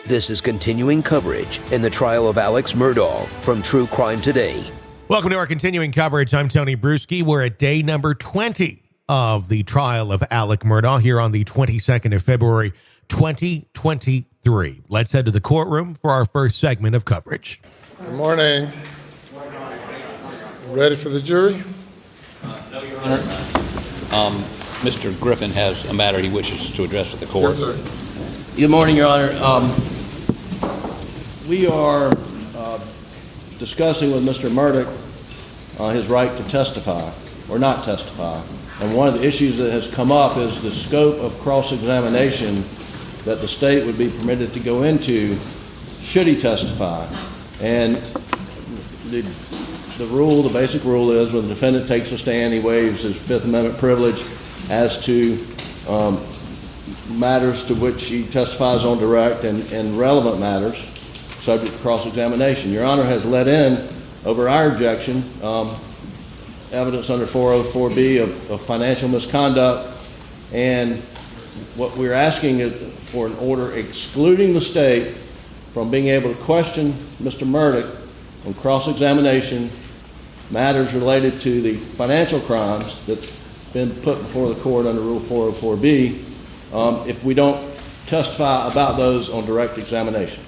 This is continuing coverage in the trial of Alex Murdaugh from True Crime Today. Welcome to our continuing coverage. I'm Tony Bruschi. We're at day number 20 of the trial of Alex Murdaugh here on the 22nd of February, 2023. Let's head to the courtroom for our first segment of coverage. Good morning. Ready for the jury? No, Your Honor. Mr. Griffin has a matter he wishes to address with the court. Yes, sir. Good morning, Your Honor. We are discussing with Mr. Murdaugh his right to testify or not testify. And one of the issues that has come up is the scope of cross-examination that the state would be permitted to go into should he testify. And the basic rule is when the defendant takes a stand, he waives his Fifth Amendment privilege as to matters to which he testifies on direct and relevant matters subject to cross-examination. Your Honor has let in, over our objection, evidence under 404B of financial misconduct, and what we're asking is for an order excluding the state from being able to question Mr. Murdaugh on cross-examination matters related to the financial crimes that's been put before the court under Rule 404B if we don't testify about those on direct examination.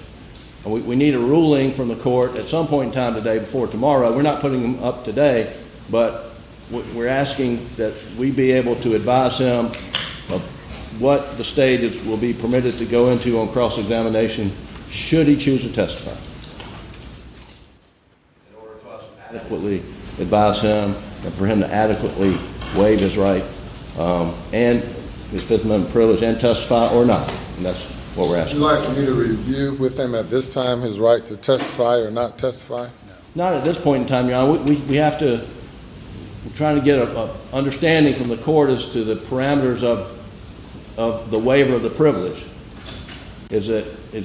And we need a ruling from the court at some point in time today before tomorrow. We're not putting them up today, but we're asking that we be able to advise him of what the state will be permitted to go into on cross-examination should he choose to testify. In order for us to adequately advise him and for him to adequately waive his right and his Fifth Amendment privilege and testify or not. And that's what we're asking. Would you like for me to review with him at this time his right to testify or not testify? Not at this point in time, Your Honor. We have to, we're trying to get an understanding from the court as to the parameters of the waiver of the privilege. Is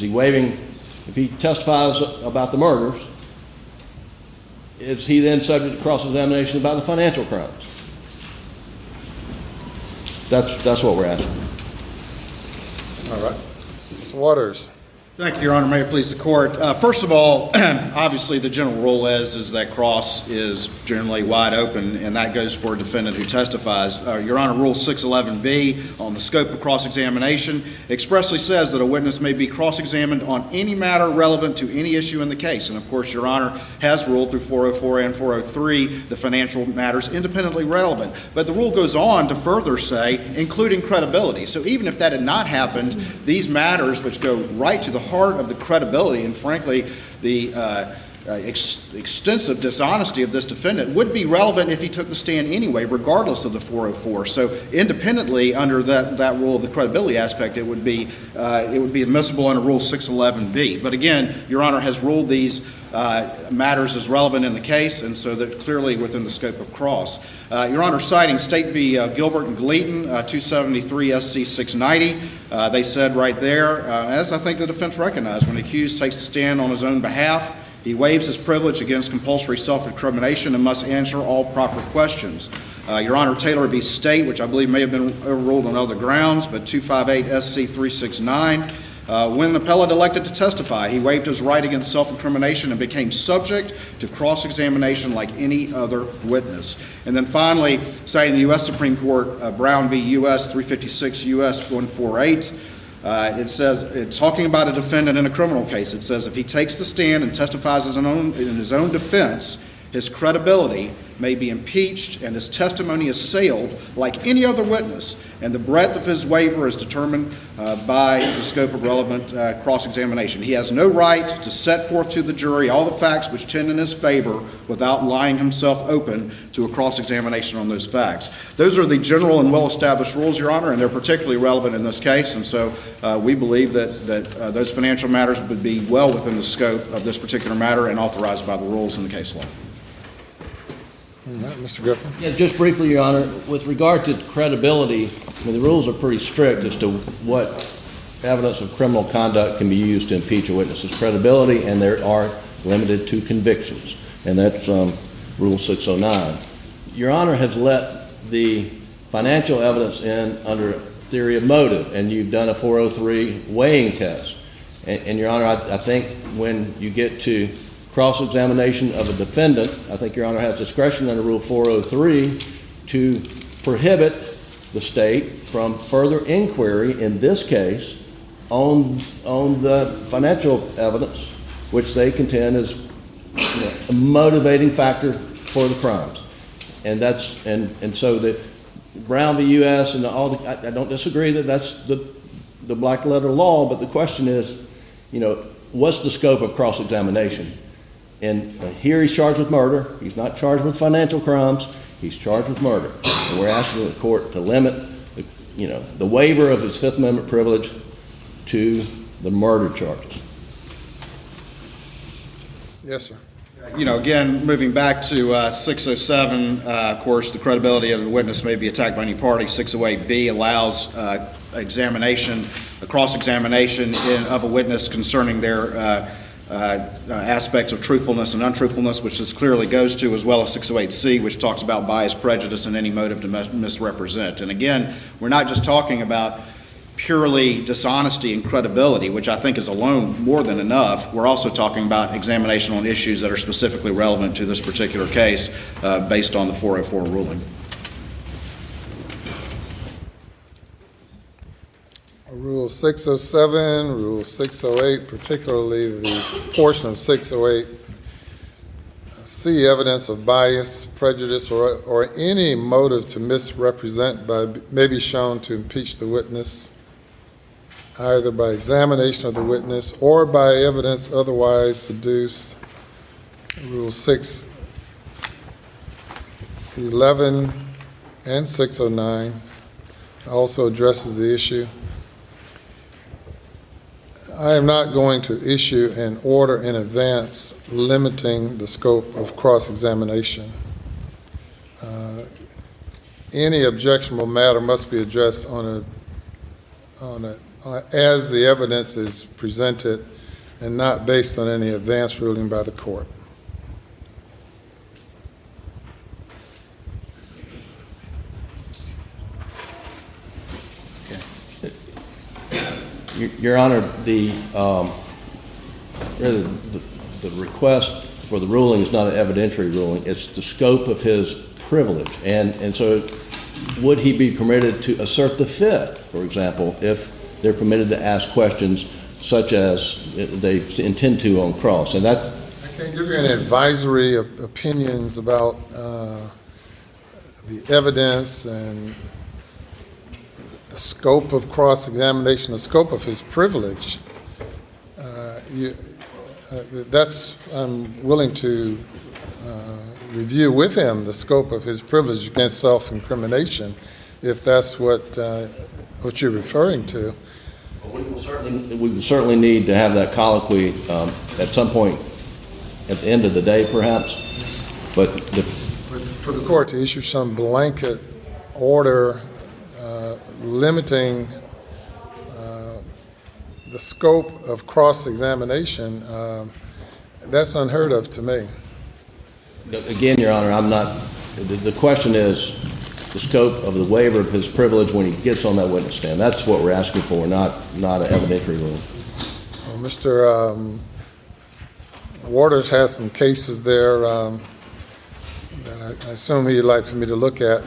he waiving, if he testifies about the murders, is he then subject to cross-examination about the financial crimes? That's what we're asking. All right. Mr. Waters. Thank you, Your Honor. May it please the court. First of all, obviously the general rule is that cross is generally wide open, and that goes for a defendant who testifies. Your Honor, Rule 611B on the scope of cross-examination expressly says that a witness may be cross-examined on any matter relevant to any issue in the case. And of course, Your Honor has ruled through 404 and 403 the financial matters independently relevant. But the rule goes on to further say, including credibility. So even if that had not happened, these matters which go right to the heart of the credibility and frankly the extensive dishonesty of this defendant would be relevant if he took the stand anyway, regardless of the 404. So independently under that rule of the credibility aspect, it would be admissible under Rule 611B. But again, Your Honor has ruled these matters as relevant in the case, and so they're clearly within the scope of cross. Your Honor, citing State v. Gilbert and Gleaton, 273 SC 690, they said right there, as I think the defense recognized, when the accused takes the stand on his own behalf, he waives his privilege against compulsory self-incrimination and must answer all proper questions. Your Honor, Taylor v. State, which I believe may have been overruled on other grounds, but 258 SC 369, when an appellant elected to testify, he waived his right against self-incrimination and became subject to cross-examination like any other witness. And then finally, citing the U.S. Supreme Court, Brown v. U.S. 356 U.S. 148, it says, talking about a defendant in a criminal case, it says if he takes the stand and testifies in his own defense, his credibility may be impeached and his testimony assailed like any other witness, and the breadth of his waiver is determined by the scope of relevant cross-examination. He has no right to set forth to the jury all the facts which tend in his favor without lying himself open to a cross-examination on those facts. Those are the general and well-established rules, Your Honor, and they're particularly relevant in this case, and so we believe that those financial matters would be well within the scope of this particular matter and authorized by the rules in the case law. All right, Mr. Griffin. Yeah, just briefly, Your Honor, with regard to credibility, I mean, the rules are pretty strict as to what evidence of criminal conduct can be used to impeach a witness's credibility, and there are limited to convictions, and that's Rule 609. Your Honor has let the financial evidence in under theory of motive, and you've done a 403 weighing test. And Your Honor, I think when you get to cross-examination of a defendant, I think Your Honor has discretion under Rule 403 to prohibit the state from further inquiry, in this case, on the financial evidence, which they contend is a motivating factor for the crimes. And that's so the Brown v. U.S. and all the, I don't disagree that that's the black letter law, but the question is, what's the scope of cross-examination? And here he's charged with murder. He's not charged with financial crimes. He's charged with murder. And we're asking the court to limit the waiver of his Fifth Amendment privilege to the murder charges. Yes, sir. Again, moving back to 607, of course, the credibility of the witness may be attacked by any party. 608B allows examination, a cross-examination of a witness concerning their aspects of truthfulness and untruthfulness, which this clearly goes to, as well as 608C, which talks about bias, prejudice, and any motive to misrepresent. And again, we're not just talking about purely dishonesty and credibility, which I think is alone more than enough. We're also talking about examination on issues that are specifically relevant to this particular case based on the 404 ruling. Rule 607, Rule 608, particularly the portion of 608, see evidence of bias, prejudice, or any motive to misrepresent may be shown to impeach the witness, either by examination of the witness or by evidence otherwise adduced. Rule 611 and 609 also addresses the issue. I am not going to issue an order in advance limiting the scope of cross-examination. Any objectionable matter must be addressed as the evidence is presented and not based on any advance ruling by the court. Your Honor, the request for the ruling is not an evidentiary ruling. It's the scope of his privilege. And so would he be permitted to assert the Fifth, for example, if they're permitted to ask questions such as they intend to on cross? And that's... I can't give you any advisory opinions about the evidence and the scope of cross-examination, the scope of his privilege. I'm willing to review with him the scope of his privilege against self-incrimination, if that's what you're referring to. We will certainly need to have that colloquy at some point at the end of the day, perhaps. But for the court to issue some blanket order limiting the scope of cross-examination, that's unheard of to me. Again, Your Honor, I'm not. The question is the scope of the waiver of his privilege when he gets on that witness stand. That's what we're asking for, not an evidentiary ruling. Well, Mr. Waters has some cases there that I assume he'd like for me to look at,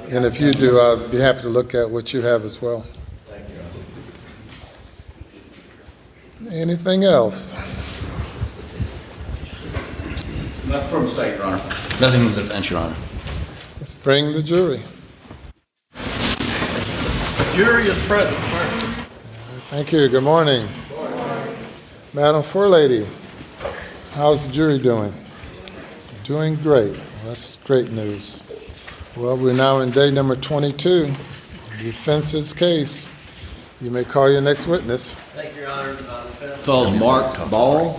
and if you do, I'd be happy to look at what you have as well. Thank you, Your Honor. Anything else? Nothing from the state, Your Honor. Nothing from the defense, Your Honor. Let's bring the jury. Jury is present, sir. Thank you. Good morning. Good morning. Madam Forelady, how's the jury doing? Doing great. Well, that's great news. Well, we're now in day number 22, the defense's case. You may call your next witness. Thank you, Your Honor. Defense calls Mark Ball.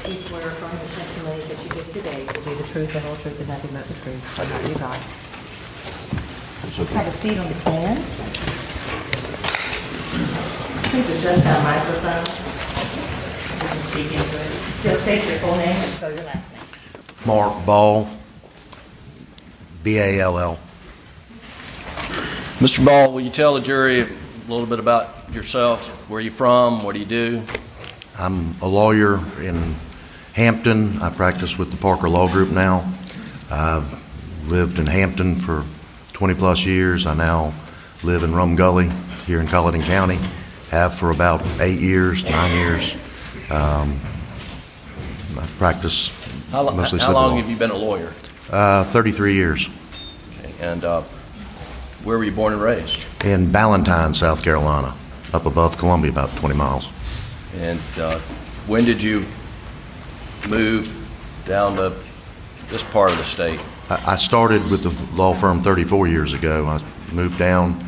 Do you swear affirm the testimony that you give today will be the truth, the whole truth, and nothing but the truth, so help you God? Have a seat on the stand. Please adjust that microphone so you can speak into it. You'll state your full name and spell your last name. Mark Ball, B-A-L-L. Mr. Ball, will you tell the jury a little bit about yourself? Where are you from? What do you do? I'm a lawyer in Hampton. I practice with the Parker Law Group now. I've lived in Hampton for 20-plus years. I now live in Rum Gully here in Colleton County. Have for about 9 years. I practice mostly How civil long law. have you been a lawyer? 33 years. Okay. And where were you born and raised? In Ballantyne, South Carolina, up above Columbia, about 20 miles. And when did you move down to this part of the state? I started with the law firm 34 years ago. I moved down.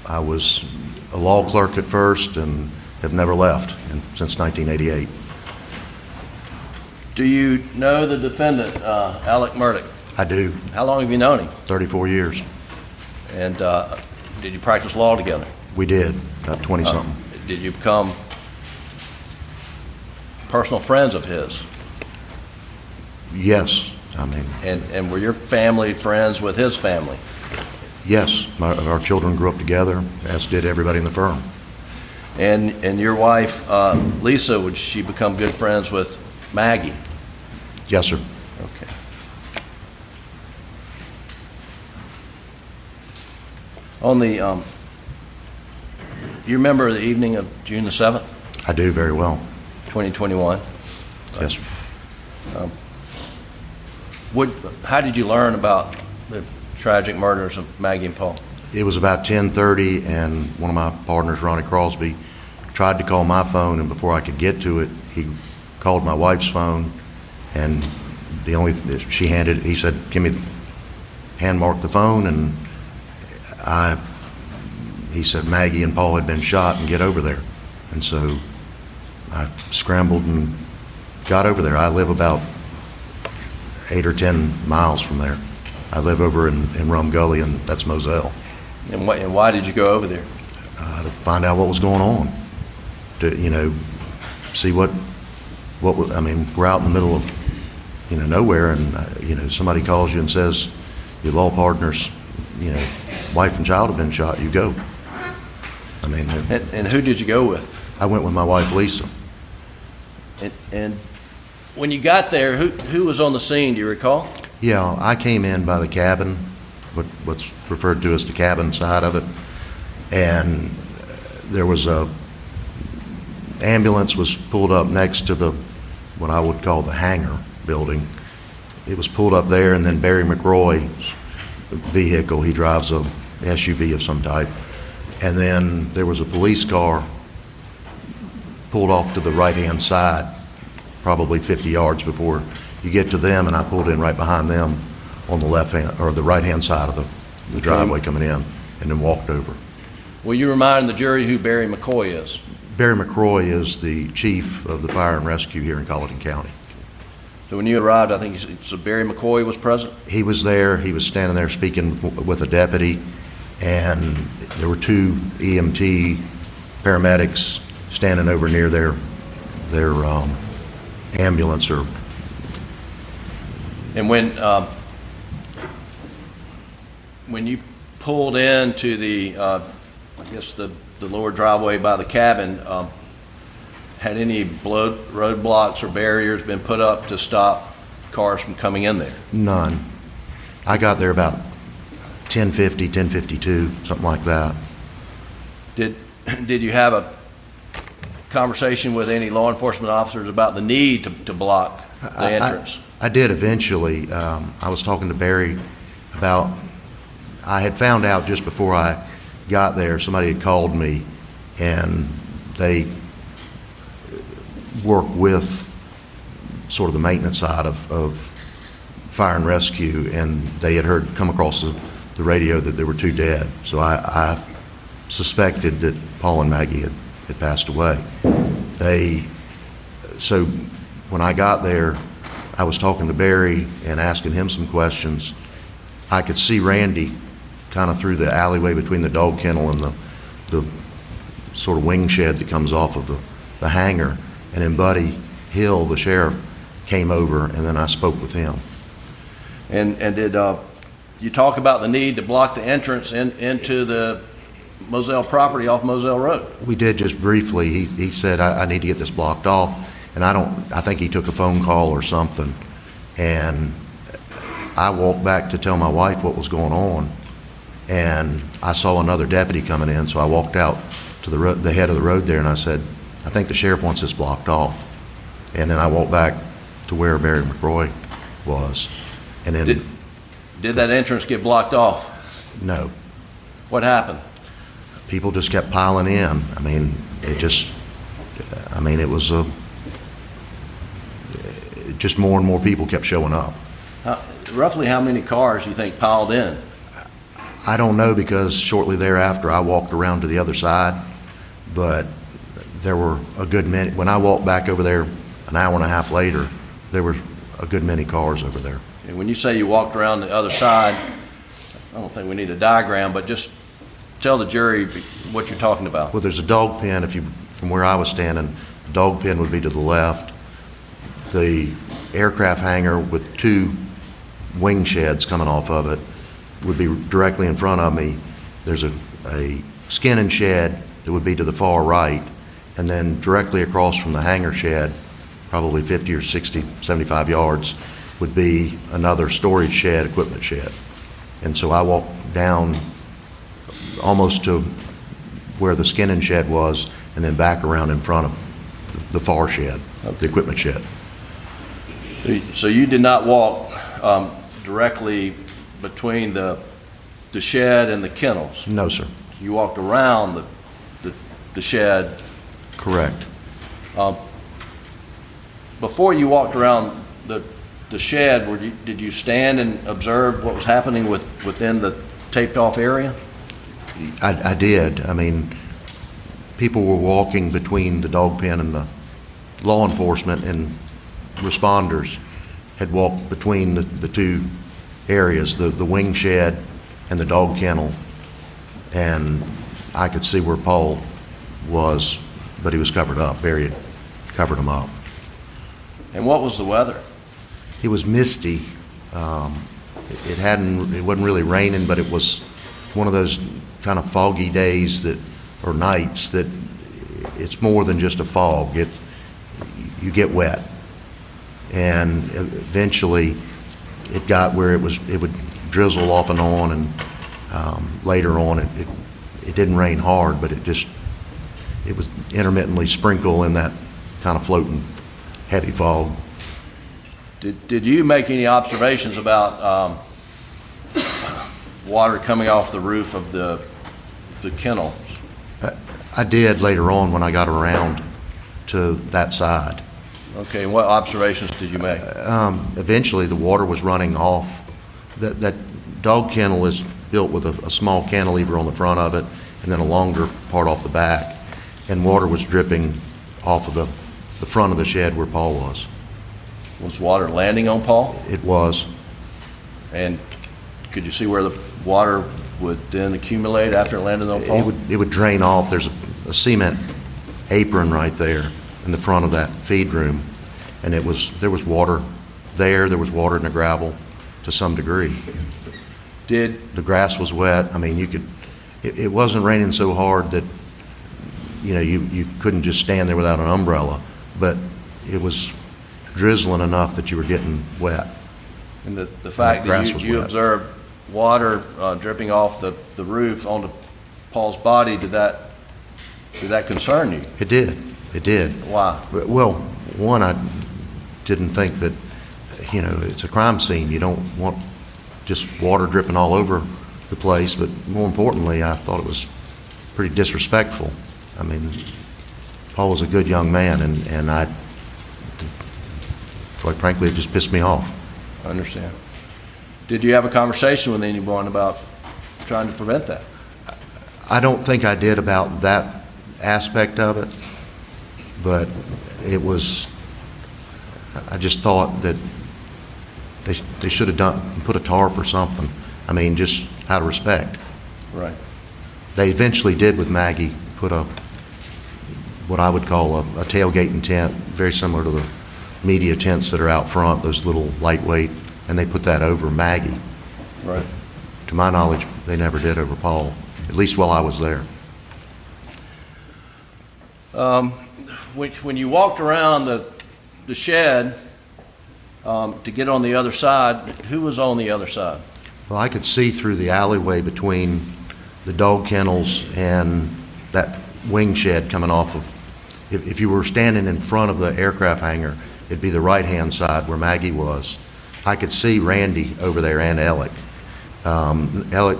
I was a law clerk at first and have never left since 1988. Do you know the defendant, Alex Murdaugh? I do. How long have you known him? 34 years. And did you practice law together? We did, about 20-something. Did you become personal friends of his? Yes. I mean, And were your family friends with his family? yes. Our children grew up together, as did everybody in the firm. And your wife, Lisa, would she become good friends with Maggie? Yes, sir. Okay. On the, do you remember the evening of June the 7th, I do very well. 2021? Yes, sir. How did you learn about the tragic murders of Maggie and Paul? It was about 10:30, and one of my partners, Ronnie Crosby, tried to call my phone, and before I could get to it, he called my wife's phone, and he said, give me, hand mark the phone, and he said Maggie and Paul had been shot and get over there. And so I scrambled and got over there. I live about 8 or 10 miles from there. I live over in Rum Gully, and that's Moselle. And why did you go over there? To find out what was going on, to see what I mean, we're out in the middle of nowhere, and somebody calls you and says your law partner's wife and child have been shot. You go. I mean, And who did you go with? I went with my wife Lisa. And when you got there, who was on the scene? Do you recall? Yeah, I came in by the cabin, what's referred to as the cabin side of it, and there was a ambulance was pulled up next to what I would call the hangar building. It was pulled up there, and then Barry McRoy's vehicle, he drives a SUV of some type, and then there was a police car pulled off to the right-hand side, probably 50 yards before you get to them, and I pulled in right behind them on the left-hand, or the right-hand side of the driveway coming in, and then walked over. Will you remind the jury who Barry McCoy is? Barry McRoy is the chief of the fire and rescue here in Colleton County. So when you arrived, I think Barry McCoy was present? He was there. He was standing there speaking with a deputy, and there were 2 EMT paramedics standing over near their ambulance. And when you pulled into the lower driveway by the cabin, had any roadblocks or barriers been put up to stop cars from coming in there? None. I got there about 10:50, 10:52, something like that. Did you have a conversation with any law enforcement officers about the need to block the entrance? I did eventually. I was talking to Barry about, I had found out just before I got there, somebody had called me, and they work with sort of the maintenance side of fire and rescue, and they had come across the radio that there were 2 dead. So I suspected that Paul and Maggie had passed away. So when I got there, I was talking to Barry and asking him some questions. I could see Randy kind of through the alleyway between the dog kennel and the sort of wing shed that comes off of the hangar. And then Buddy Hill, the sheriff, came over, and then I spoke with him. And did you talk about the need to block the entrance into the Moselle property off Moselle Road? We did just briefly. He said, I need to get this blocked off. And I think he took a phone call or something. And I walked back to tell my wife what was going on. And I saw another deputy coming in, so I walked out to the head of the road there, and I said, I think the sheriff wants this blocked off. And then I walked back to where Barry McRoy was. And then... Did that entrance get blocked off? No. What happened? People just kept piling in. I mean, it was just more and more people kept showing up. Roughly how many cars do you think piled in? I don't know, because shortly thereafter I walked around to the other side, but there were a good many. When I walked back over there an hour and a half later, there were a good many cars over there. And when you say you walked around the other side, I don't think we need a diagram, but just tell the jury what you're talking about. Well, there's a dog pen. From where I was standing, the dog pen would be to the left. The aircraft hangar with two wing sheds coming off of it would be directly in front of me. There's a skinning shed that would be to the far right, and then directly across from the hangar shed, probably 50 or 60, 75 yards, would be another storage shed, equipment shed. And so I walked down almost to where the skinning shed was, and then back around in front of the far shed, the equipment shed. So you did not walk directly between the shed and the kennels? No, sir. You walked around the shed? Correct. Before you walked around the shed, did you stand and observe what was happening within the taped off area? I did. I mean, people were walking between the dog pen, and the law enforcement and responders had walked between the two areas, the wing shed and the dog kennel, and I could see where Paul was, but he was covered up. Barry had covered him up. And what was the weather? It was misty. It wasn't really raining, but it was one of those kind of foggy days or nights that it's more than just a fog. You get wet. And eventually it got where it would drizzle off and on, and later on it didn't rain hard, but it was intermittently sprinkle in that kind of floating heavy fog. Did you make any observations about water coming off the roof of the kennel? I did later on when I got around to that side. Okay, and what observations did you make? Eventually the water was running off. That dog kennel is built with a small cantilever on the front of it, and then a longer part off the back, and water was dripping off of the front of the shed where Paul was. Was water landing on Paul? It was. And could you see where the water would then accumulate after it landed on Paul? It would drain off. There's a cement apron right there in the front of that feed room, and there was water there. There was water in the gravel to some degree. The grass was wet. I mean, it wasn't raining so hard that you couldn't just stand there without an umbrella, but it was drizzling enough that you were getting wet. And the fact that you observed water dripping off the roof onto Paul's body, did that concern you? It did. It did. Why? Well, one, I didn't think that, it's a crime scene. You don't want just water dripping all over the place, but more importantly, I thought it was pretty disrespectful. I mean, Paul was a good young man, and quite frankly, it just pissed me off. I understand. Did you have a conversation with anyone about trying to prevent that? I don't think I did about that aspect of it, but I just thought that they should have put a tarp or something. I I mean, just out of respect. Right. They eventually did with Maggie put up what I would call a tailgating tent, very similar to the media tents that are out front, those little lightweight, and they put that over Maggie. Right. To my knowledge, they never did over Paul, at least while I was there. When you walked around the shed to get on the other side, who was on the other side? Well, I could see through the alleyway between the dog kennels and that wing shed coming off of, if you were standing in front of the aircraft hangar, it'd be the right-hand side where Maggie was. I could see Randy over there and Alec. Alec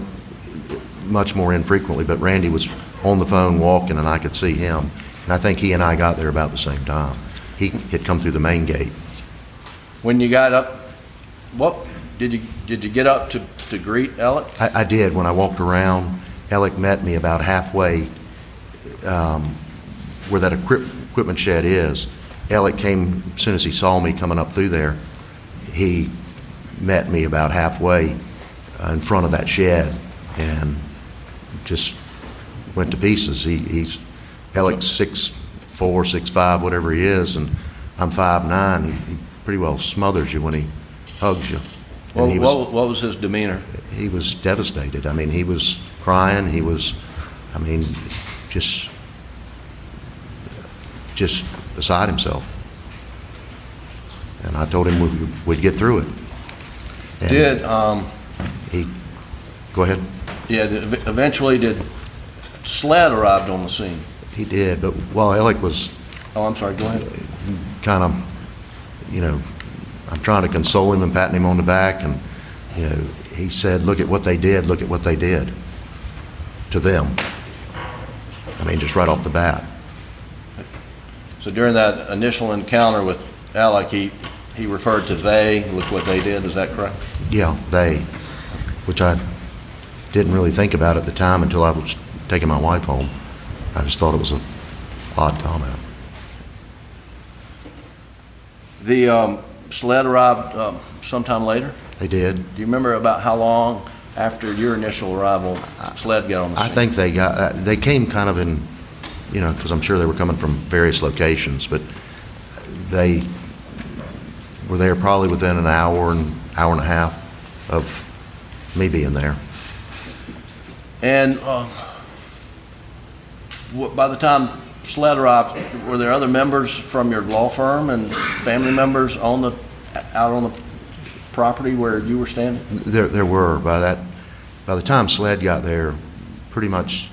much more infrequently, but Randy was on the phone walking and I could see him. And I think he and I got there about the same time. He had come through the main gate. When you got up, what did you get up to greet Alec? I did. When I walked around, Alec met me about halfway where that equipment shed is. Alec came, as soon as he saw me coming up through there, he met me about halfway in front of that shed and just went to pieces. He's Alec's 6'4", 6'5", whatever he is, and I'm 5'9". He pretty well smothers you when he hugs you. And What was his demeanor? He was devastated. I mean, he was crying. He was, I mean, just beside himself. And I told him we'd get through it. And he, go ahead. Yeah, eventually did SLED arrived on the scene? He did, but while Alec was Oh, I'm sorry, go ahead. kind of, I'm trying to console him and patting him on the back, and, he said, look at what they did to them. I mean, just right off the bat. So during that initial encounter with Alec, he referred to they, look what they did, is that correct? Yeah, they, which I didn't really think about at the time until I was taking my wife home. I just thought it was an odd comment. The SLED arrived sometime later? They did. Do you remember about how long after your initial arrival SLED got on the scene? I think they came kind of in, because I'm sure they were coming from various locations, but they were there probably within an hour and a half of me being there. And by the time SLED arrived, were there other members from your law firm and family members out on the property where you were standing? There were. By the time SLED got there, pretty much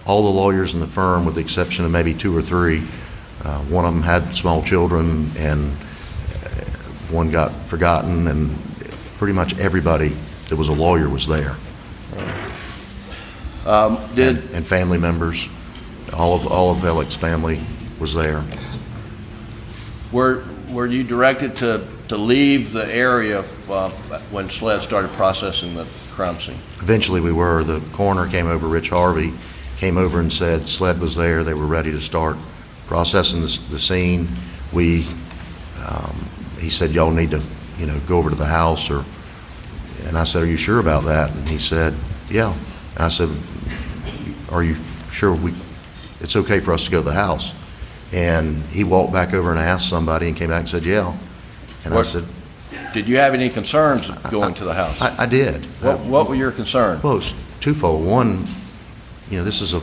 all the lawyers in the firm, with the exception of maybe 2 or 3, one of them had small children, and one got forgotten, and pretty much everybody that was a lawyer was there. And family members. All of Alec's family was there. Were you directed to leave the area when SLED started processing the crime scene? Eventually we were. The coroner came over, Rich Harvey, came over and said SLED was there. They were ready to start processing the scene. He said, y'all need to, go over to the house, and I said, are you sure about that? And he said, yeah. And I said, are you sure it's okay for us to go to the house? And he walked back over and asked somebody and came back and said, yeah. And I said, did you have any concerns going to the house? I did. What were your concerns? Well, it's twofold. One, this is a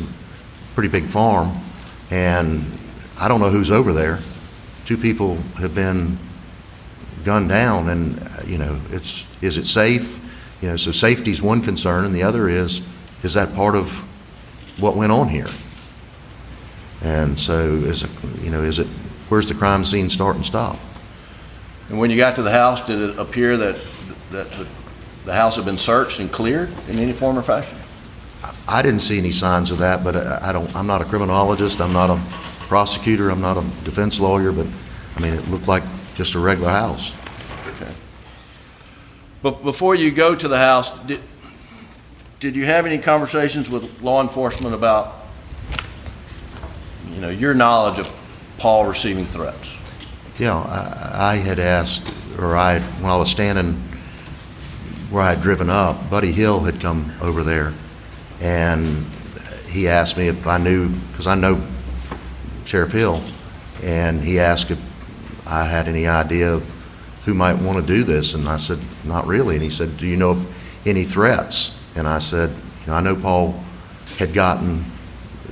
pretty big farm, and I don't know who's over there. 2 people have been gunned down, and, is it safe? So safety's one concern, and the other is that part of what went on here? And so where's the crime scene start and stop? And when you got to the house, did it appear that the house had been searched and cleared in any form or fashion? I didn't see any signs of that, but I'm not a criminologist, I'm not a prosecutor, I'm not a defense lawyer, but it looked like just a regular house. Okay. But before you go to the house, did you have any conversations with law enforcement about your knowledge of Paul receiving threats? Yeah, I had asked, when I was standing where I had driven up, Buddy Hill had come over there, and he asked me if I knew, because I know Sheriff Hill, and he asked if I had any idea of who might want to do this, and I said, not really. And he said, do you know of any threats? And I said, I know Paul had gotten,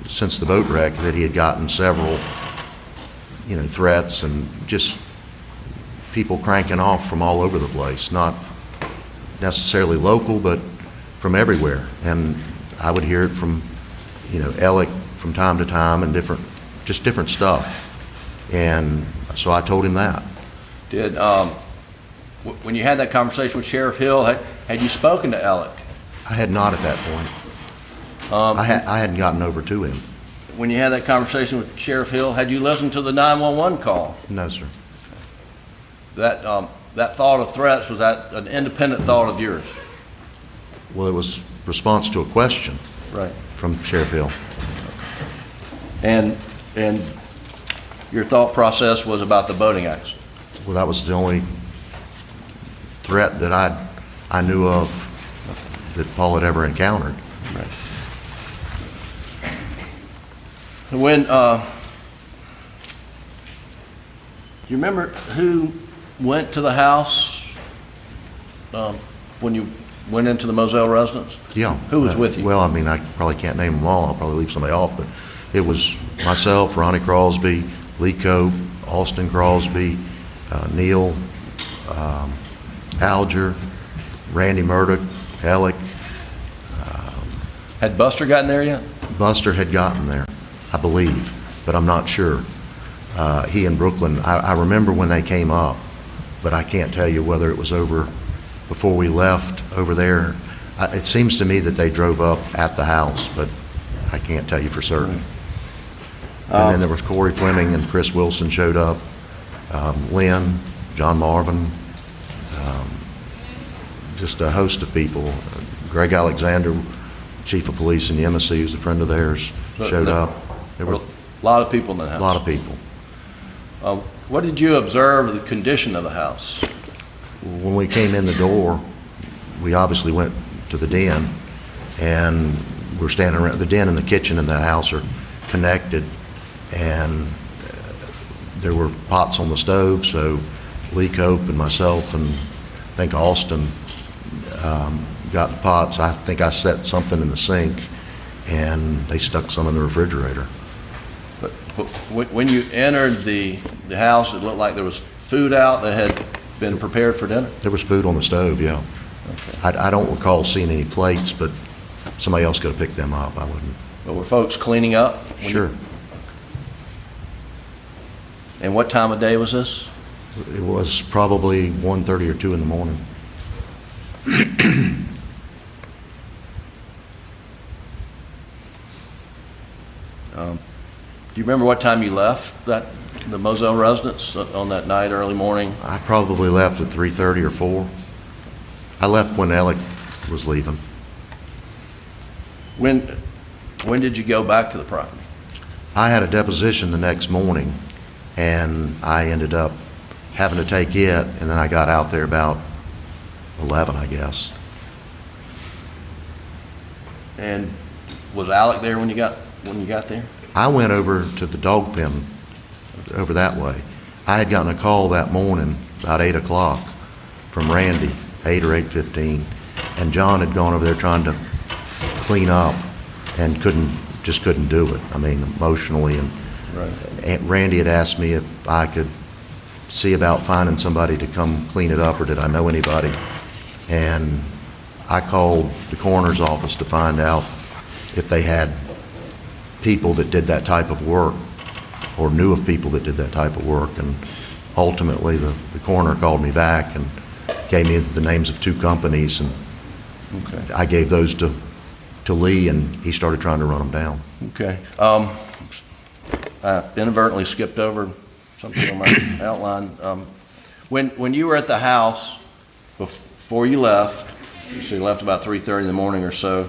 since the boat wreck, that he had gotten several, threats and just people cranking off from all over the place, not necessarily local, but from everywhere. And I would hear it from, Alec from time to time, and different stuff. And so I told him that. Did, when you had that conversation with Sheriff Hill, had you spoken to Alec? I had not at that point. I hadn't gotten over to him. When you had that conversation with Sheriff Hill, had you listened to the 911 call? No, sir. That thought of threats, was that an independent thought of yours? Well, it was response to a question. Right. From Sheriff Hill. And your thought process was about the boating accident? Well, that was the only threat that I knew of that Paul had ever encountered. Right. When, do you remember who went to the house when you went into the Moselle residence? Yeah. Who was with you? Well, I mean, I probably can't name them all. I'll probably leave somebody off, but it was myself, Ronnie Crosby, Lee Cope, Austin Crosby, Neil, Alger, Randy Murdaugh, Alec. Had Buster gotten there yet? Buster had gotten there, I believe, but I'm not sure. He and Brooklyn, I remember when they came up, but I can't tell you whether it was over before we left over there. It seems to me that they drove up at the house, but I can't tell you for certain. And then there was Corey Fleming and Chris Wilson showed up, Lynn, John Marvin, just a host of people. Greg Alexander, chief of police in the embassy, who's a friend of theirs, showed up. There were a lot of people in the house. A lot of people. What did you observe of the condition of the house? When we came in the door, we obviously went to the den, and we're standing around. The den and the kitchen in that house are connected, and there were pots on the stove, so Lee Cope and myself and I think Austin got the pots. I think I set something in the sink, and they stuck some in the refrigerator. But when you entered the house, it looked like there was food out that had been prepared for dinner? There was food on the stove, yeah. Okay. I don't recall seeing any plates, but somebody else could have picked them up. I wouldn't. But were folks cleaning up? Sure. And what time of day was this? It was probably 1:30 or 2 in the morning. Do you remember what time you left the Moselle residence on that night, early morning? I probably left at 3:30 or 4. I left when Alec was leaving. When did you go back to the property? I had a deposition the next morning, and I ended up having to take it, and then I got out there about 11, I guess. And was Alec there when you got there? I went over to the dog pen over that way. I had gotten a call that morning about 8 o'clock from Randy, 8 or 8:15, and John had gone over there trying to clean up and just couldn't do it. I mean, emotionally, and Randy had asked me if I could see about finding somebody to come clean it up, or did I know anybody? And I called the coroner's office to find out if they had people that did that type of work or knew of people that did that type of work. And ultimately the coroner called me back and gave me the names of 2 companies, and okay. I gave those to Lee, and he started trying to run them down. Okay. I inadvertently skipped over something on my outline. When you were at the house before you left, so you left about 3:30 in the morning or so,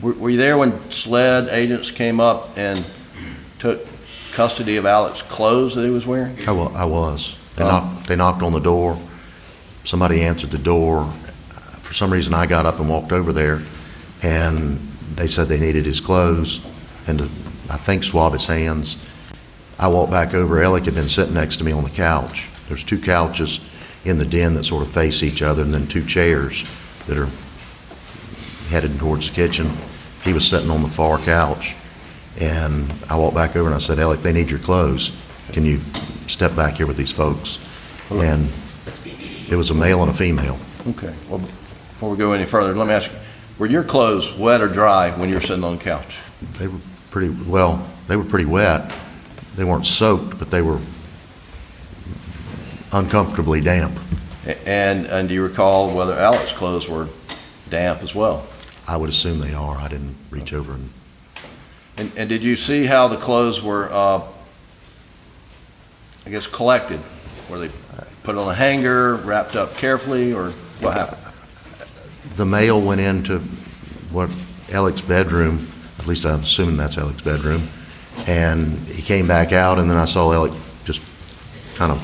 were you there when SLED agents came up and took custody of Alex's clothes that he was wearing? I was. They knocked on the door. Somebody answered the door. For for some reason, I got up and walked over there, and they said they needed his clothes and to, I think, swab his hands. I walked back over. Alec had been sitting next to me on the couch. There's 2 couches in the den that sort of face each other, and then 2 chairs that are headed towards the kitchen. He was sitting on the far couch, and I walked back over and I said, Alec, they need your clothes. Can you step back here with these folks? And it was a male and a female. Okay. Well, before we go any further, let me ask you, were your clothes wet or dry when you were sitting on the couch? They were pretty wet. They weren't soaked, but they were uncomfortably damp. And do you recall whether Alex's clothes were damp as well? I would assume they are. I didn't reach over And did you see how the clothes were, I guess, collected? Were they put on a hanger, wrapped up carefully, or what happened? The male went into what Alex's bedroom, at least I'm assuming that's Alex's bedroom, and he came back out, and then I saw Alec just kind of,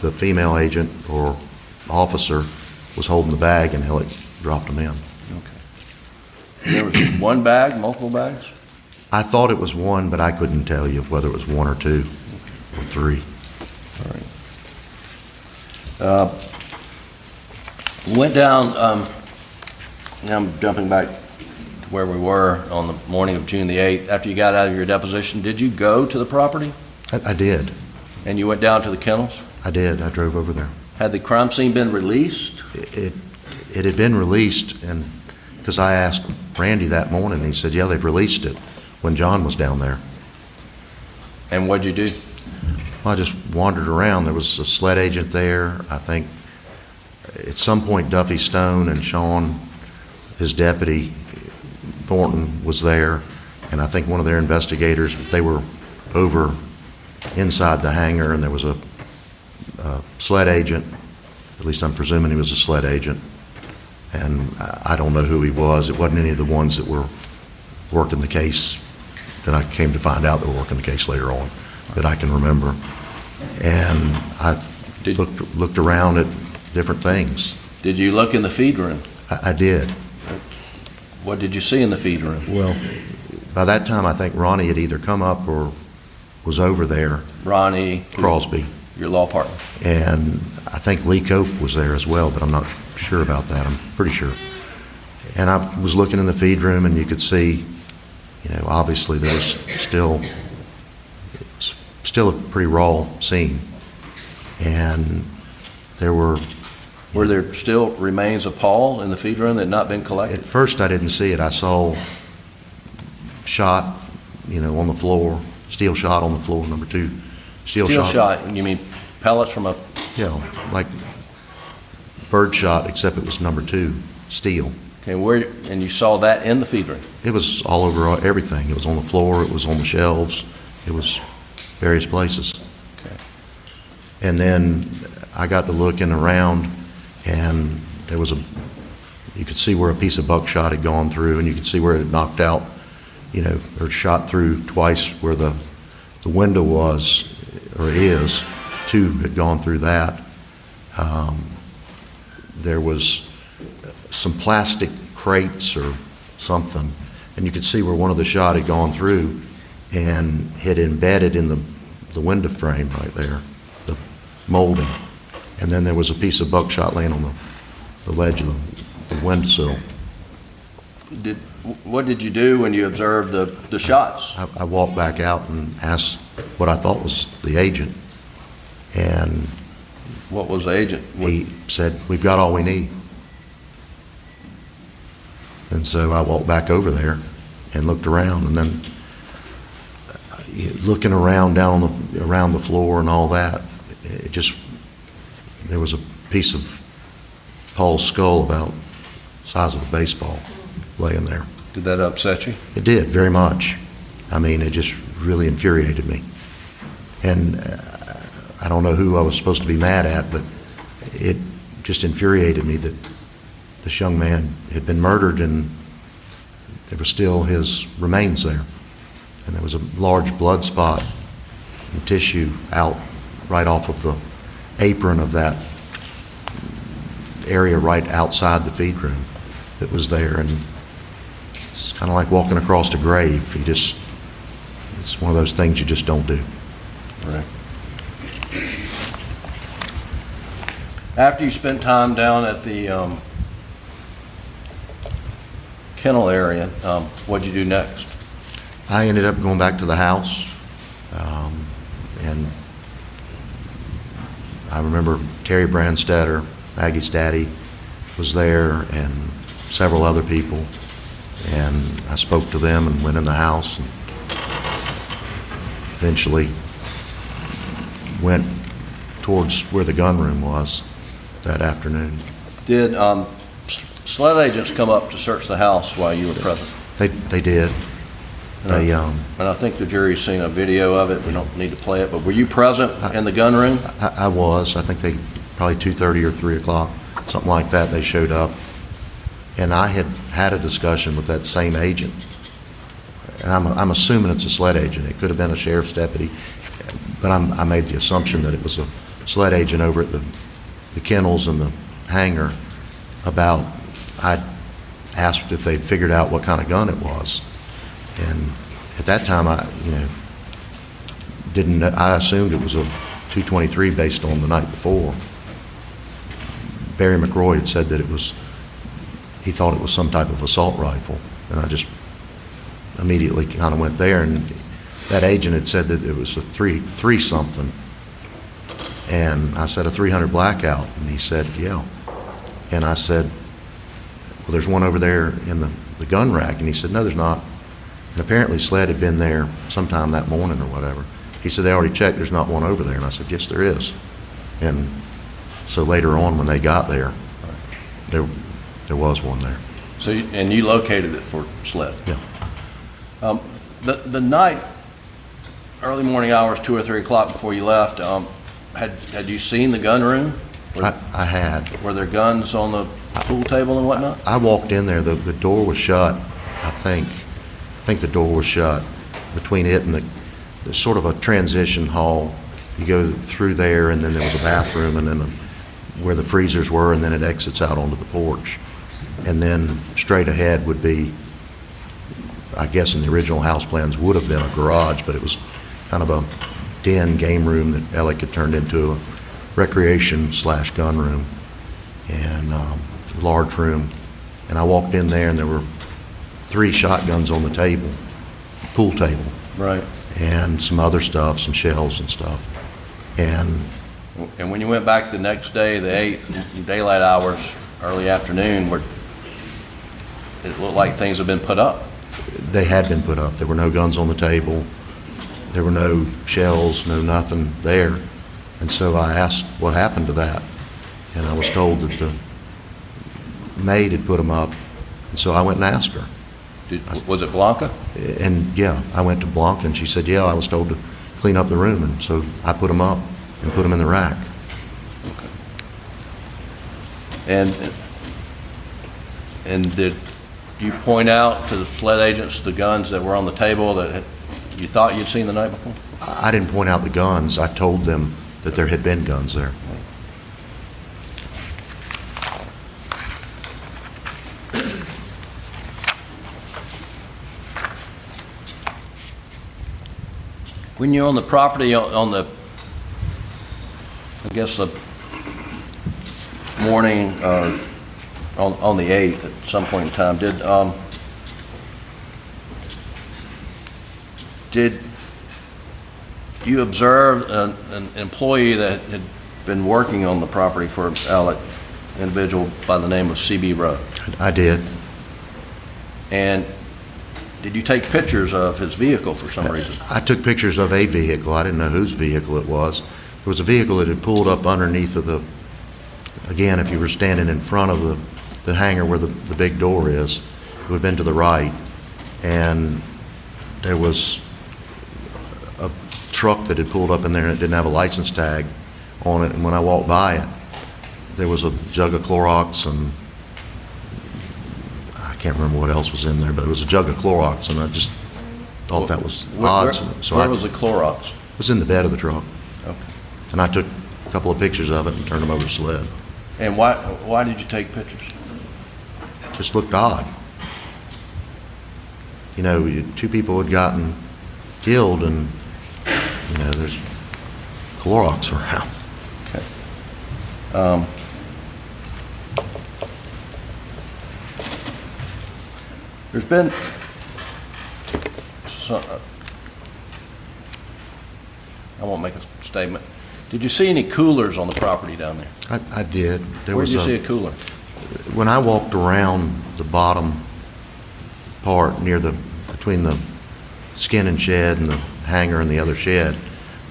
the female agent or officer was holding the bag, and Alec dropped him in. Okay. There was one bag, multiple bags? I thought it was one, but I couldn't tell you whether it was 1 or 2 or 3. All right. Went down, now I'm jumping back to where we were on the morning of June the 8th. After you got out of your deposition, did you go to the property? I did. And you went down to the kennels? I did. I drove over there. Had the crime scene been released? It had been released, and because I asked Randy that morning, and he said, yeah, they've released it when John was down there. And what'd you do? Well, I just wandered around. There was a sled agent there. I think at some point Duffy Stone and Sean, his deputy, Thornton, was there, and I think one of their investigators, they were over inside the hangar, and there was a sled agent. At least I'm presuming he was a sled agent, and I don't know who he was. It wasn't any of the ones that were working the case that I came to find out that were working the case later on that I can remember. And I looked around at different things. Did you look in the feed room? I did. What did you see in the feed room? Well, by that time, I think Ronnie had either come up or was over there. Ronnie Crosby. Your law partner. And I think Lee Cope was there as well, but I'm not sure about that. I'm pretty sure. And I was looking in the feed room, and you could see, obviously there was still a pretty raw scene. And there were there still remains of Paul in the feed room that had not been collected? At first, I didn't see it. I saw shot, on the floor, steel shot on the floor, number 2. Steel shot, you mean pellets from a... Yeah, like bird shot, except it was number 2, steel. Okay, and you saw that in the feed room? It was all over everything. It was on the floor, it was on the shelves, it was various places. Okay. And then I got to looking around, and there was you could see where a piece of buckshot had gone through, and you could see where it had knocked out, or shot through twice where the window was, or is. 2 had gone through that. There was some plastic crates or something, and you could see where one of the shot had gone through and had embedded in the window frame right there, the molding. And then there was a piece of buckshot laying on the ledge of the windowsill. What did you do when you observed the shots? I walked back out and asked what I thought was the agent. And what was the agent? He said, we've got all we need. And so I walked back over there and looked around, and then looking around around the floor and all that, there was a piece of Paul's skull about the size of a baseball laying there. Did that upset you? It did, very much. I mean, it just really infuriated me. And I don't know who I was supposed to be mad at, but it just infuriated me that this young man had been murdered, and there was still his remains there. And there was a large blood spot and tissue out right off of the apron of that area right outside the feed room that was there, and it's kind of like walking across a grave. It's one of those things you just don't do. Right. After you spent time down at the kennel area, what'd you do next? I ended up going back to the house, and I remember Terry Brandstetter, Maggie's daddy, was there, and several other people, and I spoke to them and went in the house, and eventually went towards where the gun room was that afternoon. Did SLED agents come up to search the house while you were present? They did. They And I think the jury's seen a video of it. We don't need to play it, but were you present in the gun room? I was. I think they probably 2:30 or 3 o'clock, something like that. They showed up, and I had a discussion with that same agent, and I'm assuming it's a SLED agent. It could have been a sheriff's deputy, but I made the assumption that it was a SLED agent over at the kennels and the hangar. I asked if they'd figured out what kind of gun it was, and at that time I assumed it was a .223 based on the night before. Barry McRoy had said that he thought it was some type of assault rifle, and I just immediately kind of went there, and that agent had said that it was a three something, and I said a 300 blackout, and he said yeah, and I said, well, there's one over there in the gun rack, and he said no, there's not, and apparently SLED had been there sometime that morning or whatever. He said they already checked, there's not one over there, and I said yes there is, and so later on when they got there, there was one there. So, you located it for SLED? Yeah. The night, early morning hours, 2 or 3 o'clock before you left, had you seen the gun room? I had. Were there guns on the pool table and whatnot? I walked in there, the door was shut, I think the door was shut between it and the sort of a transition hall. You go through there, and then there was a bathroom, and then where the freezers were, and then it exits out onto the porch. And then straight ahead would be, I guess in the original house plans, would have been a garage, but it was kind of a den game room that Alec had turned into a recreation/gun room, and a large room. And I walked in there, and there were 3 shotguns on the table, pool table. Right. And some other stuff, some shells and stuff. And when you went back the next day, the 8th, daylight hours, early afternoon, it looked like things had been put up. they had been put up. There were no guns on the table. There were no shells, no nothing there. And so I asked what happened to that. And I was told that the maid had put them up. And so I went and asked her. Was it Blanca? And yeah, I went to Blanca, and she said, yeah, I was told to clean up the room. And so I put them up and put them in the rack. Okay. And did you point out to the SLED agents the guns that were on the table that you thought you'd seen the night before? I didn't point out the guns. I told them that there had been guns there. When you're on the property on the, I guess the morning on the 8th at some point in time, did you observe an employee that had been working on the property for Alec, individual by the name of C.B. Rowe? I did. And did you take pictures of his vehicle for some reason? I took pictures of a vehicle. I didn't know whose vehicle it was. There was a vehicle that had pulled up underneath of the, again, if you were standing in front of the hangar where the big door is, it would have been to the right. And there was a truck that had pulled up in there and it didn't have a license tag on it. And when I walked by it, there was a jug of Clorox, and I can't remember what else was in there, but it was a jug of Clorox, and I just thought that was odd. Where was the Clorox? It was in the bed of the truck. Okay. And I took a couple of pictures of it and turned them over to SLED. And why did you take pictures? It just looked odd. You know, two people had gotten killed, and you know, there's Clorox around. Okay. There's been I won't make a statement. Did you see any coolers on the property down there? I did. Where did you see a cooler? When I walked around the bottom part between the skin and shed and the hangar and the other shed,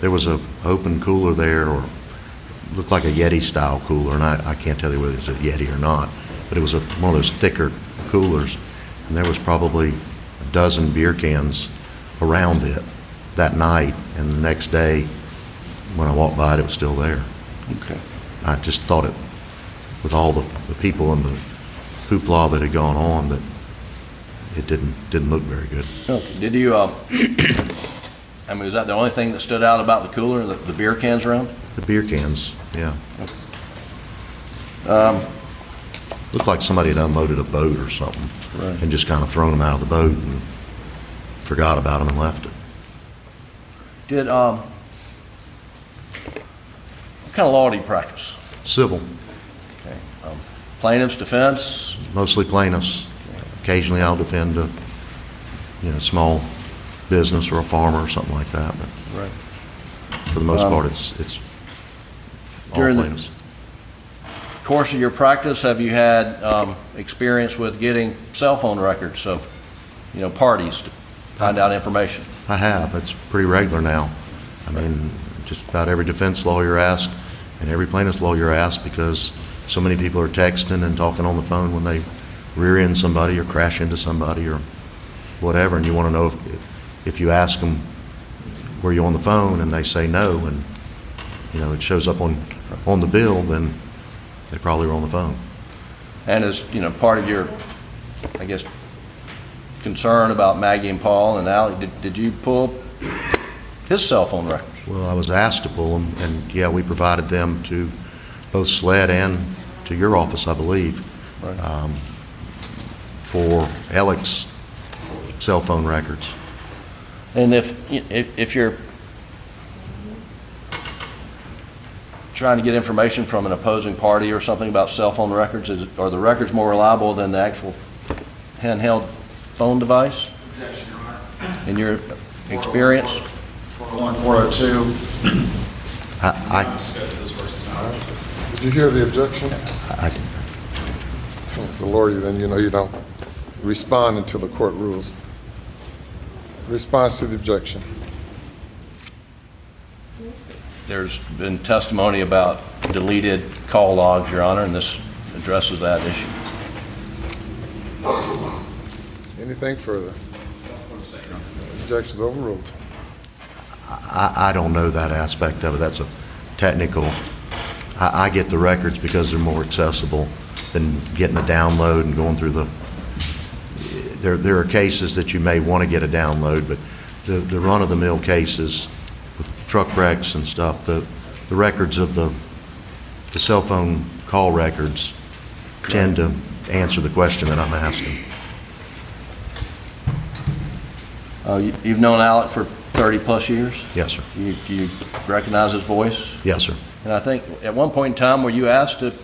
there was a open cooler there, or looked like a Yeti style cooler, and I can't tell you whether it's a Yeti or not, but it was one of those thicker coolers, and there was probably a dozen beer cans around it that night, and the next day when I walked by it was still there. Okay. I just thought it, with all the people and the hoopla that had gone on, that it didn't look very good. Okay. Did you, I mean, was that the only thing that stood out about the cooler, the beer cans around? The beer cans, yeah. Looked like somebody had unloaded a boat or something, Right. and just kind of thrown them out of the boat and forgot about them and left it. Did, what kind of law do you practice? Civil, Okay. Plaintiffs, defense? mostly plaintiffs. Occasionally I'll defend a, small business or a farmer or something like that, but Right. for the most part, it's all During the- plaintiffs. Course of your practice, have you had experience with getting cell phone records of, parties to find out information? I have. It's pretty regular now. I mean, just about every defense lawyer asks and every plaintiff's lawyer asks, because so many people are texting and talking on the phone when they rear end somebody or crash into somebody or whatever, and you want to know if you ask them, were you on the phone, and they say no, and it shows up on the bill, then they probably were on the phone. And as, part of your, I guess, concern about Maggie and Paul and Alec, did you pull his cell phone records? Well, I was asked to pull them, and yeah, we provided them to both SLED and to your office, I believe, Right. for Alex cell phone records. And if you're trying to get information from an opposing party or something about cell phone records, are the records more reliable than the actual handheld phone device? Objection, Your Honor. In your experience? 401, 402. Did you hear the objection? I So as a lawyer, then you don't respond until the court rules. Response to the objection. There's been testimony about deleted call logs, Your Honor, and this addresses that issue. Anything further? Objection's overruled. I don't know that aspect of it. That's a technical. I get the records because they're more accessible than getting a download and going through the. There are cases that you may want to get a download, but the run-of-the-mill cases with truck wrecks and stuff, the records of the cell phone call records tend to answer the question that I'm asking. You've known Alec for 30-plus years? Yes, sir. You recognize his voice? Yes, sir. And I think at one point in time, were you asked to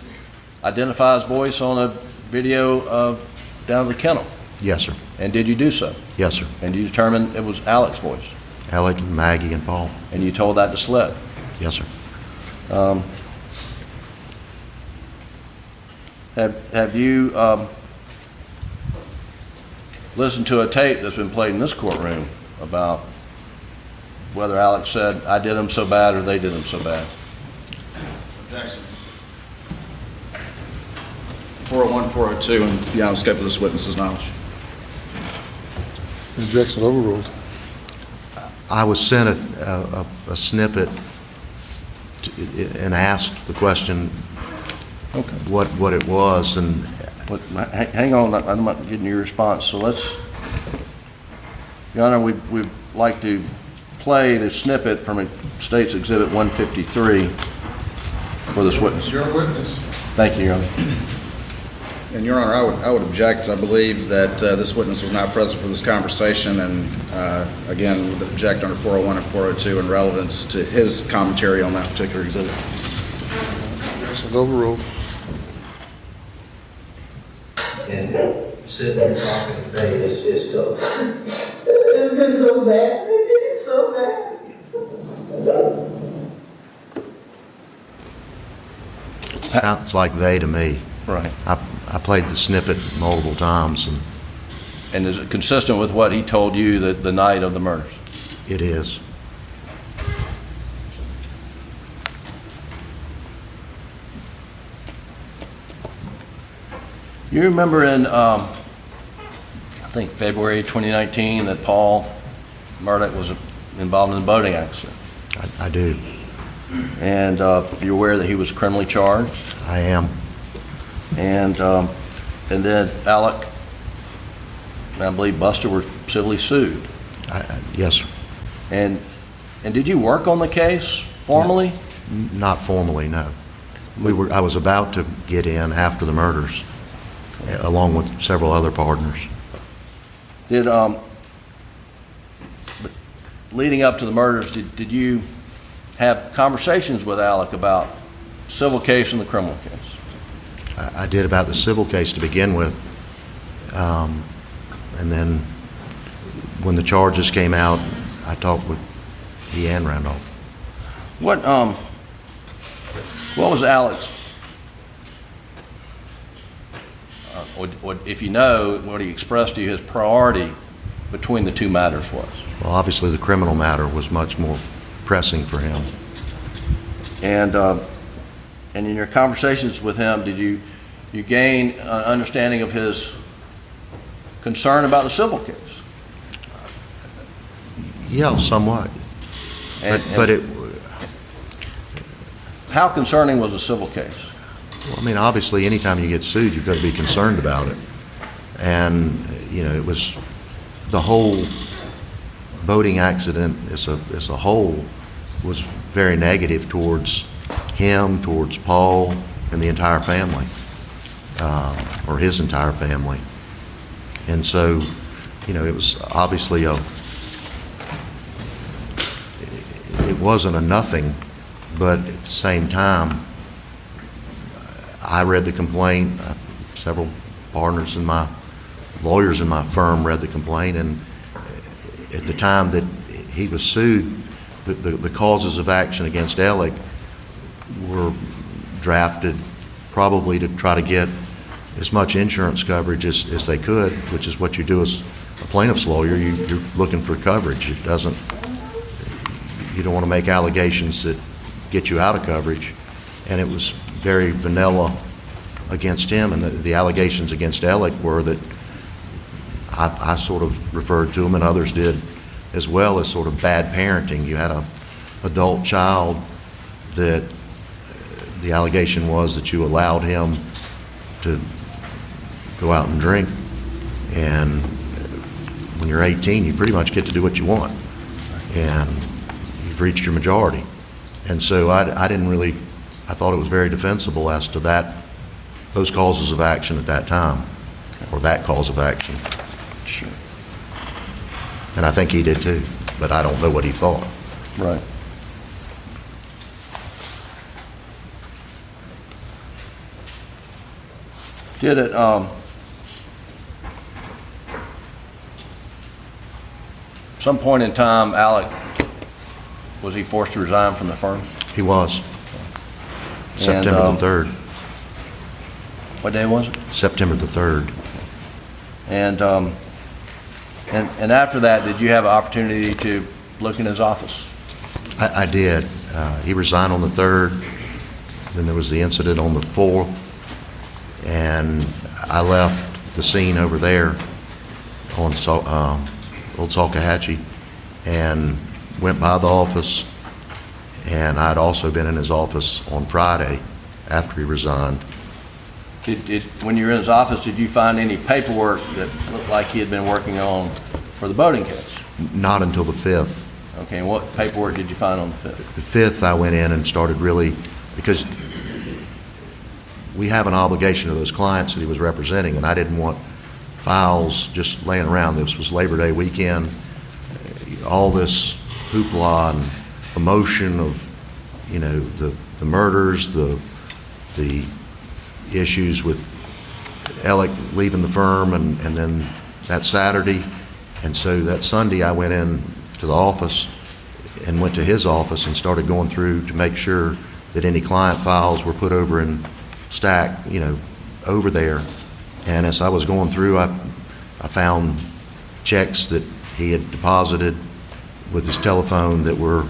identify his voice on a video of down at the kennel? Yes, sir. And did you do so? Yes, sir. And you determined it was Alec's voice? Alec, and Maggie, and Paul. And you told that to SLED? Yes, sir. Have you listened to a tape that's been played in this courtroom about whether Alex said, I did him so bad or they did him so bad? Objection. 401, 402, and beyond the scope of this witness's knowledge. Objection overruled. I was sent a snippet and asked the question what it was, and Hang on, I'm not getting your response. So let's, Your Honor, we'd like to play the snippet from State's Exhibit 153 for this witness. Your witness. Thank you, Your Honor. And Your Honor, I would object. I believe that this witness was not present for this conversation, and again, would object under 401 and 402 in relevance to his commentary on that particular exhibit. Objection is overruled. And sitting here talking today is tough. It's just so bad. It's so bad. Sounds like they to me. Right. I played the snippet multiple times, and And is it consistent with what he told you the night of the murders? it is. You remember in, I think February 2019, that Paul Murdaugh was involved in a boating accident. I do. And you're aware that he was criminally charged? I am. And then Alec, and I believe Buster, were civilly sued. Yes, sir. And did you work on the case formally? Not formally, no. I was about to get in after the murders, along with several other partners. Did leading up to the murders, did you have conversations with Alec about civil case and the criminal case? I did about the civil case to begin with, and then when the charges came out, I talked with he and Randolph. What was Alex, or if you know, what he expressed to you his priority between the two matters was? Well, obviously the criminal matter was much more pressing for him. And in your conversations with him, did you gain an understanding of his concern about the civil case? Yeah, somewhat. But it, how concerning was the civil case? well, I mean, obviously, anytime you get sued, you've got to be concerned about it. And, you know, it was the whole boating accident as a whole was very negative towards him, towards Paul, and the entire family, or his entire family. And so, you know, it was obviously it wasn't a nothing, but at the same time, I read the complaint, several partners in lawyers in my firm read the complaint, and at the time that he was sued, the causes of action against Alec were drafted probably to try to get as much insurance coverage as they could, which is what you do as a plaintiff's lawyer. You're looking for coverage. You don't want to make allegations that get you out of coverage, and it was very vanilla against him, and the allegations against Alec were that I sort of referred to him, and others did as well, as sort of bad parenting. You had an adult child that the allegation was that you allowed him to go out and drink, and when you're 18, you pretty much get to do what you want, and you've reached your majority. And so I thought it was very defensible as to those causes of action at that time, or that cause of action. Sure. And I think he did too, but I don't know what he thought. Right. Did it, some point in time, Alec, was he forced to resign from the firm? He was. September the 3rd. What day was it? September the 3rd. And after that, did you have an opportunity to look in his office? I did. He resigned on the 3rd. Then there was the incident on the 4th. And I left the scene over there on Old Salkehatchie and went by the office. And I'd also been in his office on Friday after he resigned. When you were in his office, did you find any paperwork that looked like he had been working on for the boating case? Not until the 5th. Okay, and what paperwork did you find on the 5th? The 5th, I went in and started really, because we have an obligation to those clients that he was representing, and I didn't want files just laying around. This was Labor Day weekend, all this hoopla and emotion of, you know, the murders, the issues with Alec leaving the firm, and then that Saturday. And so that Sunday I went in to the office and went to his office and started going through to make sure that any client files were put over in stack, you know, over there. And as I was going through, I found checks that he had deposited with his telephone that were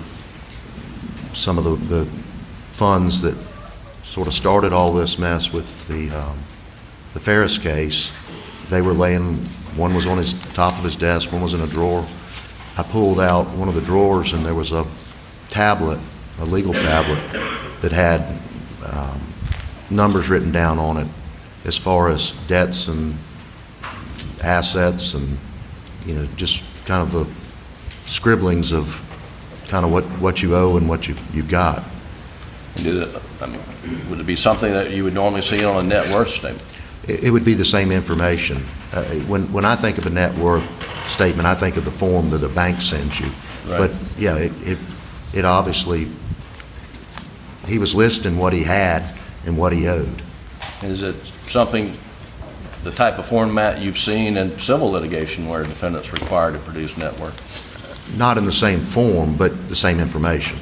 some of the funds that sort of started all this mess with the Ferris case. They were laying, one was on his top of his desk, one was in a drawer. I pulled out one of the drawers and there was a tablet, a legal tablet, that had numbers written down on it as far as debts and assets and, you know, just kind of the scribblings of kind of what you owe and what you've got. Would it be something that you would normally see on a net worth statement? It would be the same information. When I think of a net worth statement, I think of the form that a bank sends you. Right. But yeah, it obviously, he was listing what he had and what he owed. Is it something, the type of format you've seen in civil litigation where a defendant's required to produce net worth? Not in the same form, but the same information.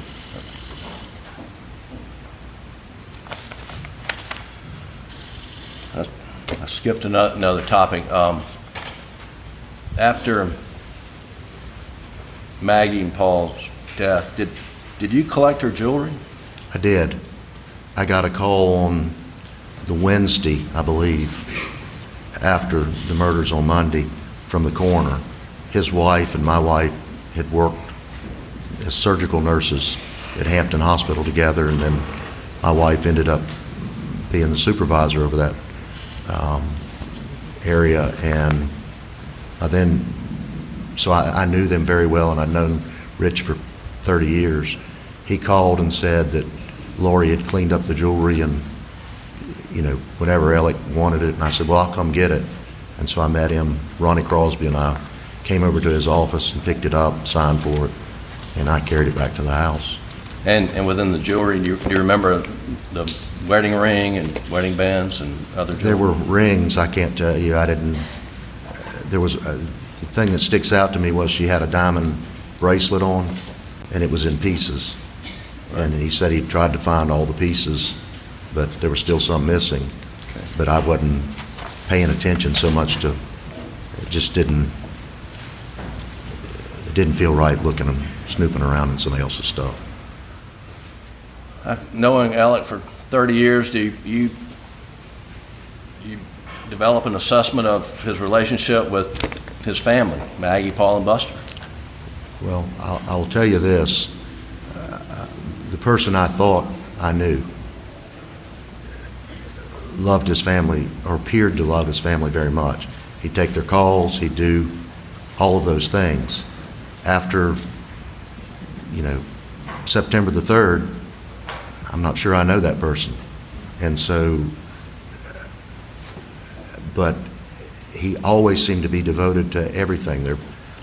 I skipped another topic. After Maggie and Paul's death, did you collect her jewelry? I did. I got a call on the Wednesday, I believe, after the murders on Monday from the coroner. His wife and my wife had worked as surgical nurses at Hampton Hospital together, and then my wife ended up being the supervisor over that area. And so I knew them very well, and I'd known Rich for 30 years. He called and said that Lori had cleaned up the jewelry, and, you know, whenever Alec wanted it, and I said, well, I'll come get it. And so I met him, Ronnie Crosby, and I came over to his office and picked it up, signed for it, and I carried it back to the house. And within the jewelry, do you remember the wedding ring and wedding bands and other jewelry? There were rings, I can't tell you. There was the thing that sticks out to me was she had a diamond bracelet on, and it was in pieces. And he said he tried to find all the pieces, but there was still some missing. Okay. But I wasn't paying attention so much to, it just didn't feel right looking and snooping around in somebody else's stuff. Knowing Alec for 30 years, do you develop an assessment of his relationship with his family, Maggie, Paul, and Buster? Well, I'll tell you this. The person I thought I knew loved his family, or appeared to love his family very much. He'd take their calls, he'd do all of those things. After, you know, September the 3rd, I'm not sure I know that person. And so, but he always seemed to be devoted to everything. Their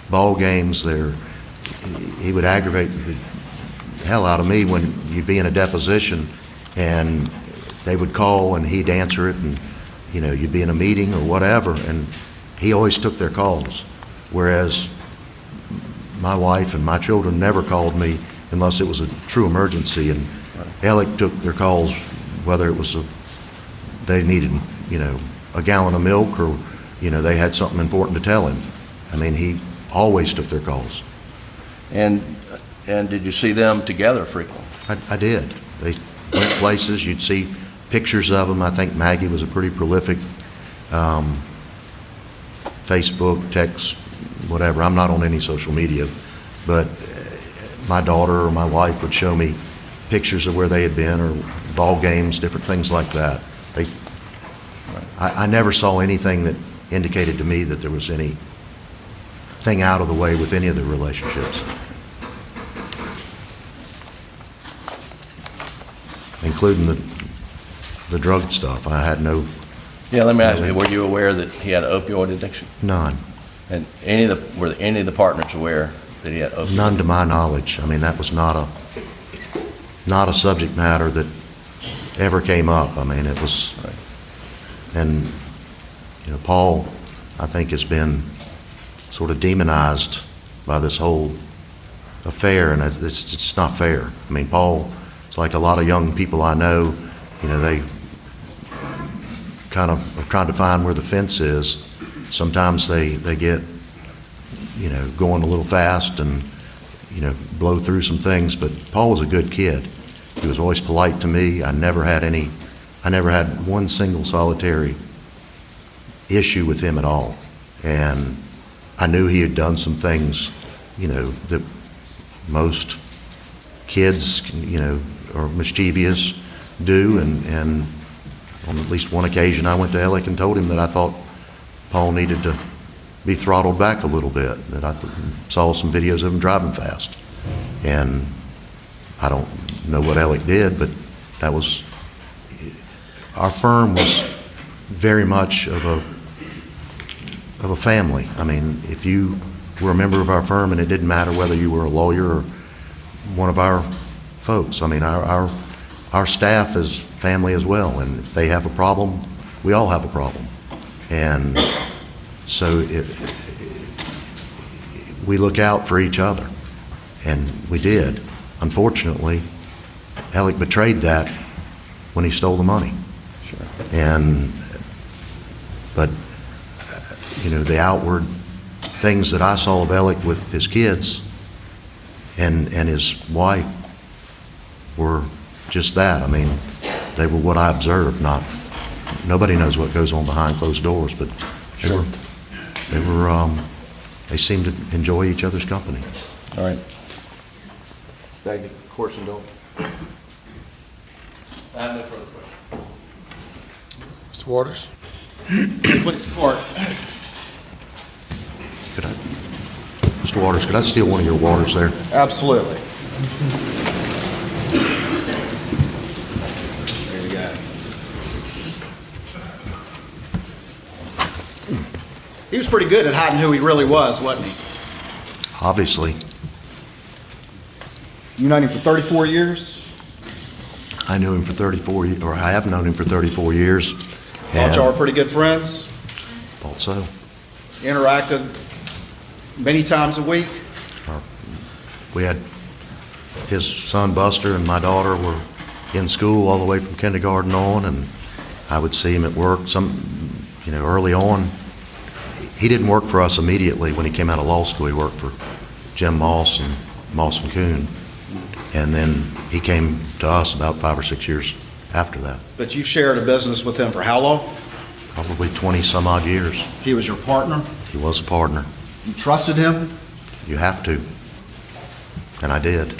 ball games, he would aggravate the hell out of me when you'd be in a deposition and they would call and he'd answer it, and, you know, you'd be in a meeting or whatever, and he always took their calls. Whereas my wife and my children never called me unless it was a true emergency, and Alec took their calls whether it was they needed, you know, a gallon of milk, or, you know, they had something important to tell him. I mean, he always took their calls. And did you see them together frequently? I did. They went places. You'd see pictures of them. I think Maggie was a pretty prolific Facebook, text, whatever. I'm not on any social media, but my daughter or my wife would show me pictures of where they had been, or ball games, different things like that. I never saw anything that indicated to me that there was anything out of the way with any of the relationships, including the drug stuff. I had no, Yeah, let me ask you, were you aware that he had opioid addiction? none. And were any of the partners aware that he had opioid? None to my knowledge. I mean, that was not a subject matter that ever came up. I mean, it was, Right. and, Paul, I think, has been sort of demonized by this whole affair, and it's not fair. I mean, Paul, it's like a lot of young people I know, they kind of are trying to find where the fence is. Sometimes they get, going a little fast and, blow through some things, but Paul was a good kid. He was always polite to me. I never had one single solitary issue with him at all. And I knew he had done some things, that most kids, are mischievous do. And on at least one occasion, I went to Alec and told him that I thought Paul needed to be throttled back a little bit, that I saw some videos of him driving fast. And I don't know what Alec did, but that was, our firm was very much of a family. I mean, if you were a member of our firm, and it didn't matter whether you were a lawyer or one of our folks. I mean, our staff is family as well, and if they have a problem, we all have a problem. And so we look out for each other, and we did. Unfortunately, Alec betrayed that when he stole the money. Sure. But the outward things that I saw of Alec with his kids and his wife were just that. I mean, they were what I observed. Nobody knows what goes on behind closed doors, but Sure. they seemed to enjoy each other's company. All right. Thank you. Court's indulged. I have no further questions. Mr. Waters? Please, court. Mr. Waters, could I steal one of your waters there? Absolutely. There you go. He was pretty good at hiding who he really was, wasn't he? Obviously. You known him for 34 years? I knew him for 34 years, or I have known him for 34 years. Thought y'all were pretty good friends? Thought so. Interacted many times a week? We had his son Buster and my daughter were in school all the way from kindergarten on, and I would see him at work. Early on, he didn't work for us immediately when he came out of law school. He worked for Jim Moss and Moss and Kuhn, and then he came to us about 5 or 6 years after that. But you've shared a business with him for how long? Probably 20 some odd years. He was your partner? He was a partner. You trusted him? You have to, and I did.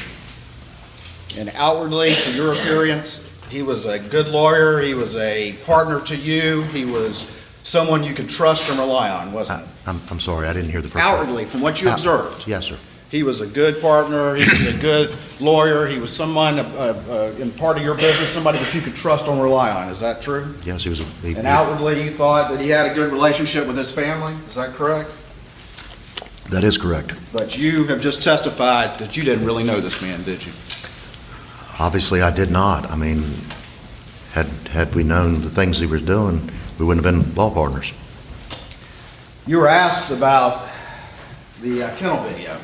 And outwardly, to your appearance, he was a good lawyer, he was a partner to you, he was someone you could trust and rely on, wasn't he? I'm sorry, I didn't hear the first part. Outwardly, from what you observed, Yes, sir. he was a good partner, he was a good lawyer, he was someone in part of your business, somebody that you could trust and rely on. Is that true? Yes, he was. And outwardly, you thought that he had a good relationship with his family? Is that correct? That is correct. But you have just testified that you didn't really know this man, did you? Obviously, I did not. I mean, had we known the things he was doing, we wouldn't have been law partners. You were asked about the kennel video,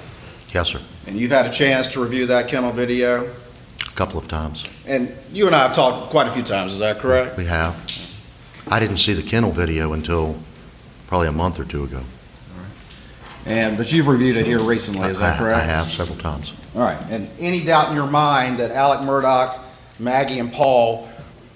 Yes, sir. and you've had a chance to review that kennel video. A couple of times. And you and I have talked quite a few times, is that correct? We have. I didn't see the kennel video until probably a month or two ago. But you've reviewed it here recently, is that correct? I have several times. All right. And any doubt in your mind that Alex Murdaugh, Maggie, and Paul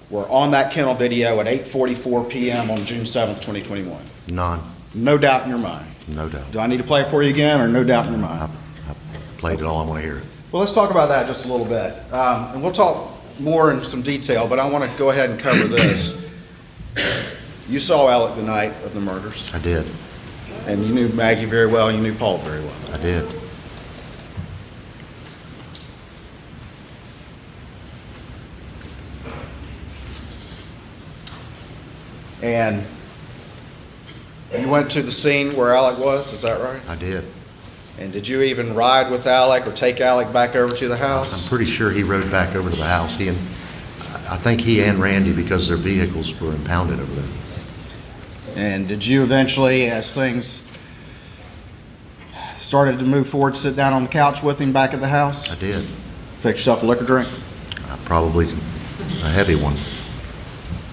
were on that kennel video at 8:44 p.m. on June 7th, 2021? None. No doubt in your mind. No doubt. Do I need to play it for you again, or no doubt in your mind? I played it all. I want to hear it. Well, let's talk about that just a little bit. And we'll talk more in some detail, but I want to go ahead and cover this. You saw Alec the night of the murders, I did. and you knew Maggie very well, and you knew Paul very well. I did. And you went to the scene where Alec was, is that right? I did. And did you even ride with Alec or take Alec back over to the I'm house? pretty sure he rode back over to the house. I think he and Randy, because their vehicles were impounded over there. And did you eventually, as things started to move forward, sit down on the couch with him back at the house? I did. Fix yourself a liquor drink? Probably a heavy one.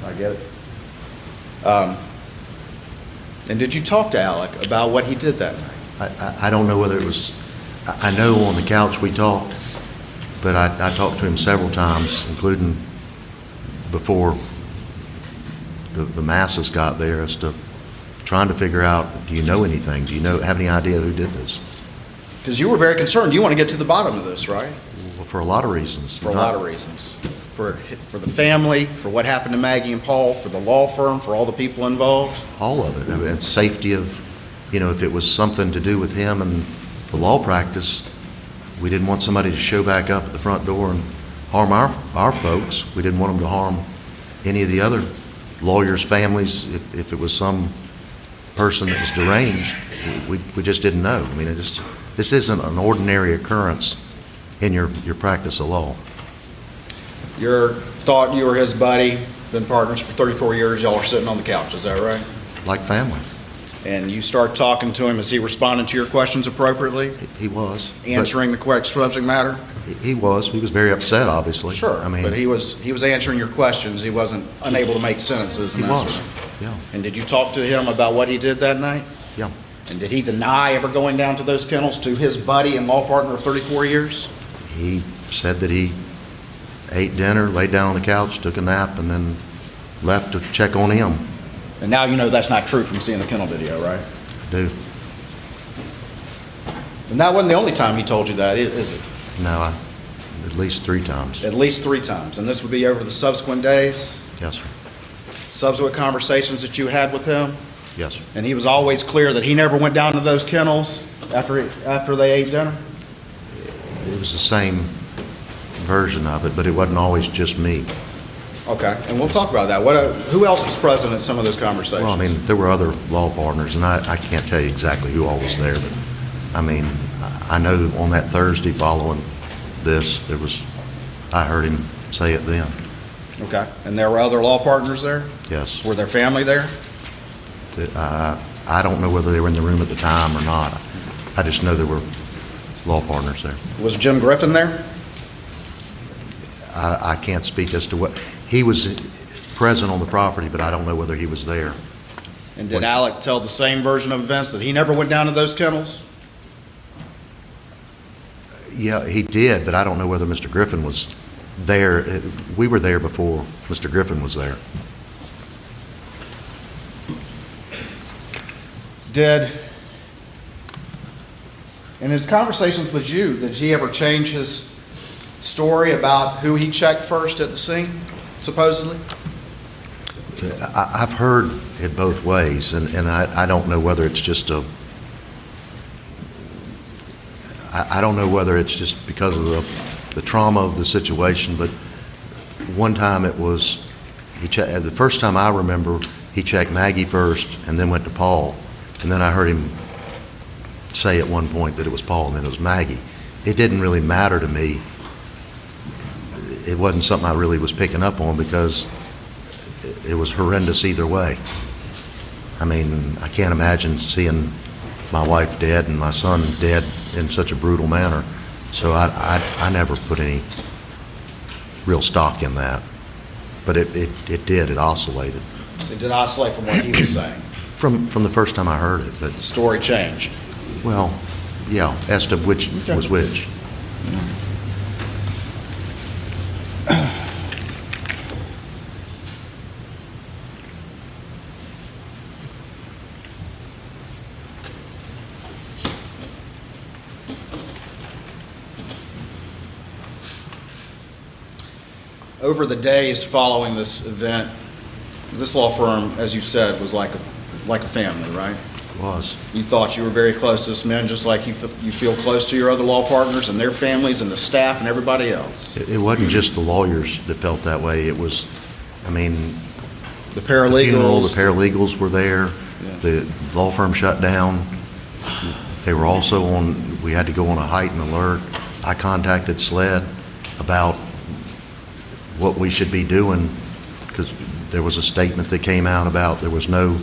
I get it. And did you talk to Alec about what he did that night? I don't know whether it was, I know on the couch we talked, but I talked to him several times, including before the masses got there, as to trying to figure out, do you know anything? Do you have any idea who did this? Because you were very concerned. You want to get to the bottom of this, right? Well, for a lot of reasons. For a lot of reasons. For the family, for what happened to Maggie and Paul, for the law firm, for all the people involved? All of it. I mean, it's safety of, if it was something to do with him and the law practice, we didn't want somebody to show back up at the front door and harm our folks. We didn't want them to harm any of the other lawyers' families. If it was some person that was deranged, we just didn't know. I mean, this isn't an ordinary occurrence in your practice of law. You thought you were his buddy, been partners for 34 years, y'all are sitting on the couch, is that right? Like family. And you start talking to him, is he responding to your questions appropriately? He was. Answering the correct subject matter? He was. He was very upset, obviously. Sure, I mean, but he was answering your questions, he wasn't unable to make sentences and he that was. sort of. Yeah. And did you talk to him about what he did that night? Yeah. And did he deny ever going down to those kennels to his buddy and law partner of 34 years? He said that he ate dinner, laid down on the couch, took a nap, and then left to check on him. And now you know that's not true from seeing the kennel video, right? I do. And that wasn't the only time he told you that, is it? No, at least 3 times. At least 3 times. And this would be over the subsequent days? Yes, sir. Subsequent conversations that you had with him? Yes, sir. And he was always clear that he never went down to those kennels after they ate dinner? It was the same version of it, but it wasn't always just me. Okay, and we'll talk about that. Who else was present at some of those conversations? Well, I mean, there were other law partners, and I can't tell you exactly who all was there, but I mean, I know on that Thursday following this, I heard him say it then. Okay, and there were other law partners there? Yes. Were their family there? I don't know whether they were in the room at the time or not. I just know there were law partners there. Was Jim Griffin there? I can't speak as to what, he was present on the property, but I don't know whether he was there. And did Alec tell the same version of events, that he never went down to those kennels? Yeah, he did, but I don't know whether Mr. Griffin was there. We were there before Mr. Griffin was there. In his conversations with you, did he ever change his story about who he checked first at the scene, supposedly? I've heard it both ways, and I don't know whether it's just I don't know whether it's just because of the trauma of the situation, but one time it was, the first time I remember, he checked Maggie first and then went to Paul, and then I heard him say at one point that it was Paul and then it was Maggie. It didn't really matter to me. It wasn't something I really was picking up on because it was horrendous either way. I mean, I can't imagine seeing my wife dead and my son dead in such a brutal manner. So I never put any real stock in that. But it oscillated. It did oscillate from what he was saying. From the first time I heard it. But the story changed. Well, yeah, as to which was which. Over the days following this event, this law firm, as you said, was like a family, right? It was. You thought you were very close to this men, just like you feel close to your other law partners and their families and the staff and everybody else. It wasn't just the lawyers that felt that way. It was, I mean, The paralegals. The funeral, the paralegals were there. The law firm shut down. They were also on, we had to go on a heightened alert. I contacted SLED about what we should be doing, because there was a statement that came out about there was no,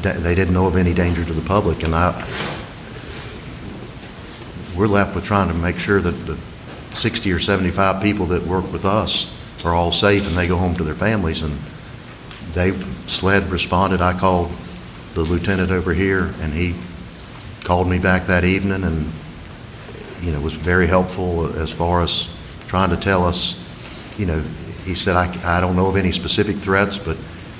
they didn't know of any danger to the public, and we're left with trying to make sure that the 60 or 75 people that work with us are all safe and they go home to their families. And SLED responded. I called the lieutenant over here, and he called me back that evening, and was very helpful as far as trying to tell us. He said, I don't know of any specific threats, but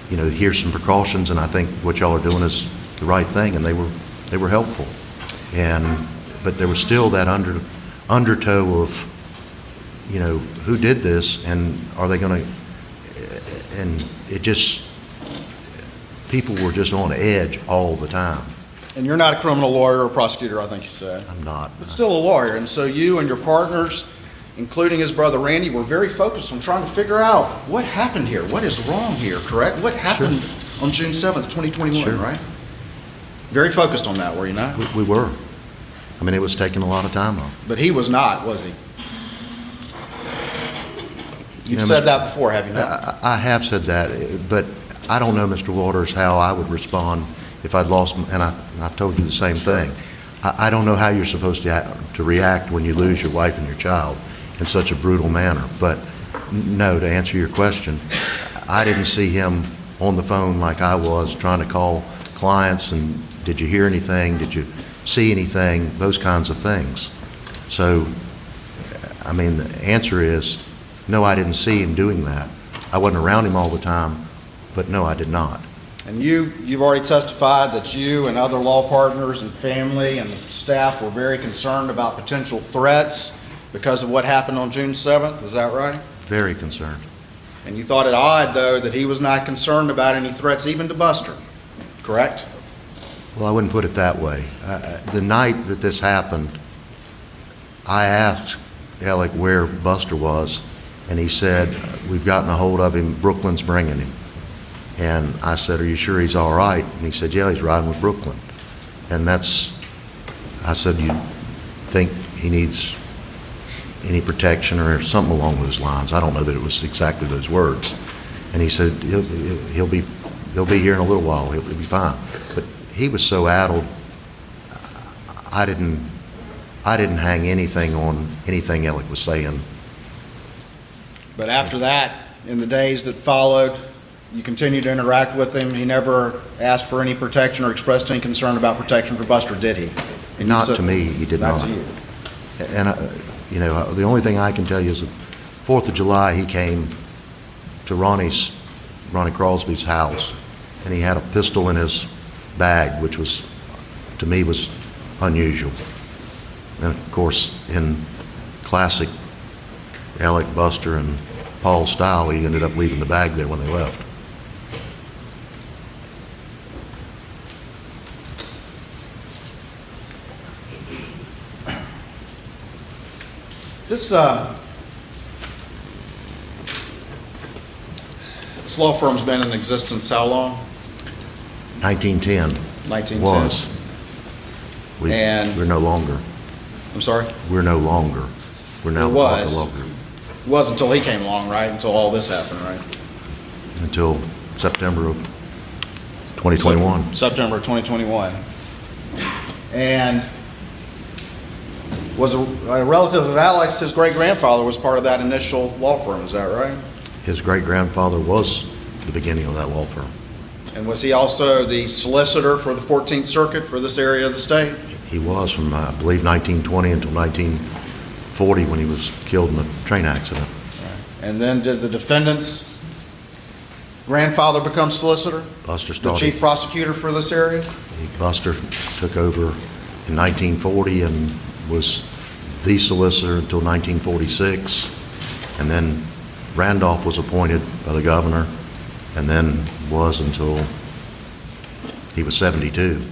here's some precautions, and I think what y'all are doing is the right thing. And they were helpful. But there was still that undertow of, who did this, and are they going to, and it just, people were just on edge all the time. And you're not a criminal lawyer or prosecutor, I think you said. I'm not. But still a lawyer. And so you and your partners, including his brother Randy, were very focused on trying to figure out what happened here. What is wrong here, correct? What happened on June 7th, 2021, right? Very focused on that, were you not? We were. I mean, it was taking a lot of time off. But he was not, was he? You've said that before, have you not? I have said that, but I don't know, Mr. Waters, how I would respond if I'd lost, and I've told you the same thing. I don't know how you're supposed to react when you lose your wife and your child in such a brutal manner. But no, to answer your question, I didn't see him on the phone like I was trying to call clients and did you hear anything? Did you see anything? Those kinds of things. So, I mean, the answer is no, I didn't see him doing that. I wasn't around him all the time, but no, I did not. And you've already testified that you and other law partners and family and staff were very concerned about potential threats because of what happened on June 7th. Is that right? Very concerned. And you thought it odd, though, that he was not concerned about any threats even to Buster, correct? Well, I wouldn't put it that way. The night that this happened, I asked Alec where Buster was, and he said, we've gotten a hold of him, Brooklyn's bringing him. And I said, are you sure he's all right? And he said, yeah, he's riding with Brooklyn. And I said, you think he needs any protection or something along those lines? I don't know that it was exactly those words. And he said, they'll be here in a little while, he'll be fine. But he was so addled, I didn't hang anything on anything Alec was saying. But after that, in the days that followed, you continued to interact with him. He never asked for any protection or expressed any concern about protection for Buster, did he? And not to me, he did not. Not to you. And, the only thing I can tell you is that 4th of July, he came to Ronnie Crosby's house, and he had a pistol in his bag, which was, to me, was unusual. And of course, in classic Alec, Buster, and Paul style, he ended up leaving the bag there when they left. This law firm's been in existence how long? 1910 1910. was. We're no longer. I'm sorry? We're no longer. We're now It was. no longer. It was until he came along, right? Until all this happened, right? Until September of 2021. September of 2021. And was a relative of Alex, his great-grandfather was part of that initial law firm, is that right? His great-grandfather was the beginning of that law firm. And was he also the solicitor for the 14th Circuit for this area of the state? He was from, I believe, 1920 until 1940 when he was killed in a train accident. And then did the defendant's grandfather become solicitor? Buster The started. chief prosecutor for this area? Buster took over in 1940 and was the solicitor until 1946. And then Randolph was appointed by the governor and then was until he was 72.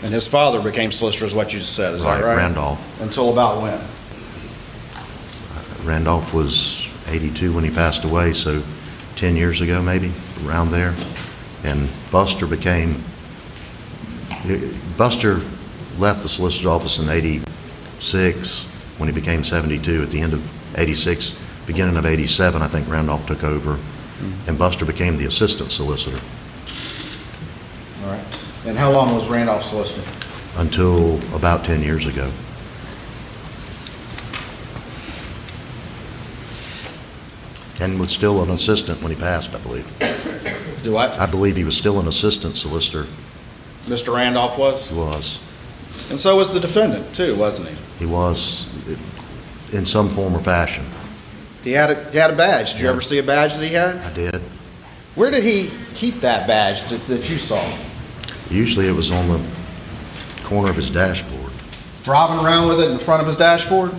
And his father became solicitor, is what you just said, is that right? Randolph. Until about when? Randolph was 82 when he passed away, so 10 years ago maybe. around there, and Buster left the solicitor's office in 86 when he became 72. At the end of 86, beginning of 87, I think Randolph took over, and Buster became the assistant solicitor. All right. And how long was Randolph solicitor? Until about 10 years ago. And was still an assistant when he passed, I believe. Do what? I believe he was still an assistant solicitor. Mr. Randolph was? He was. And so was the defendant, too, wasn't he? He was, in some form or fashion. He had a badge. Did you ever see a badge that he had? I did. Where did he keep that badge that you saw? Usually it was on the corner of his dashboard. Driving around with it in front of his dashboard?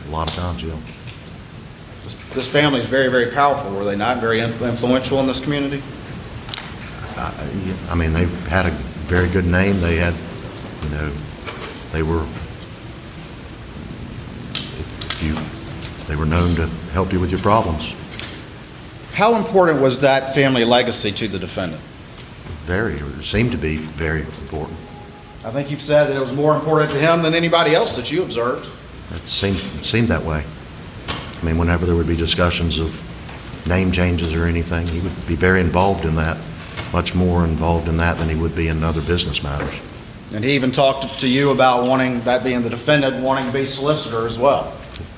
A lot of times, yeah. This family is very, very powerful, were they not? Very influential in this community? I mean, they had a very good name. They had, they were, they were known to help you with your problems. How important was that family legacy to the defendant? Very, or seemed to be very important. I think you've said that it was more important to him than anybody else that you observed. It seemed that way. I mean, whenever there would be discussions of name changes or anything, he would be very involved in that, much more involved in that than he would be in other business matters. And he even talked to you about wanting, that being the defendant, wanting to be solicitor as well.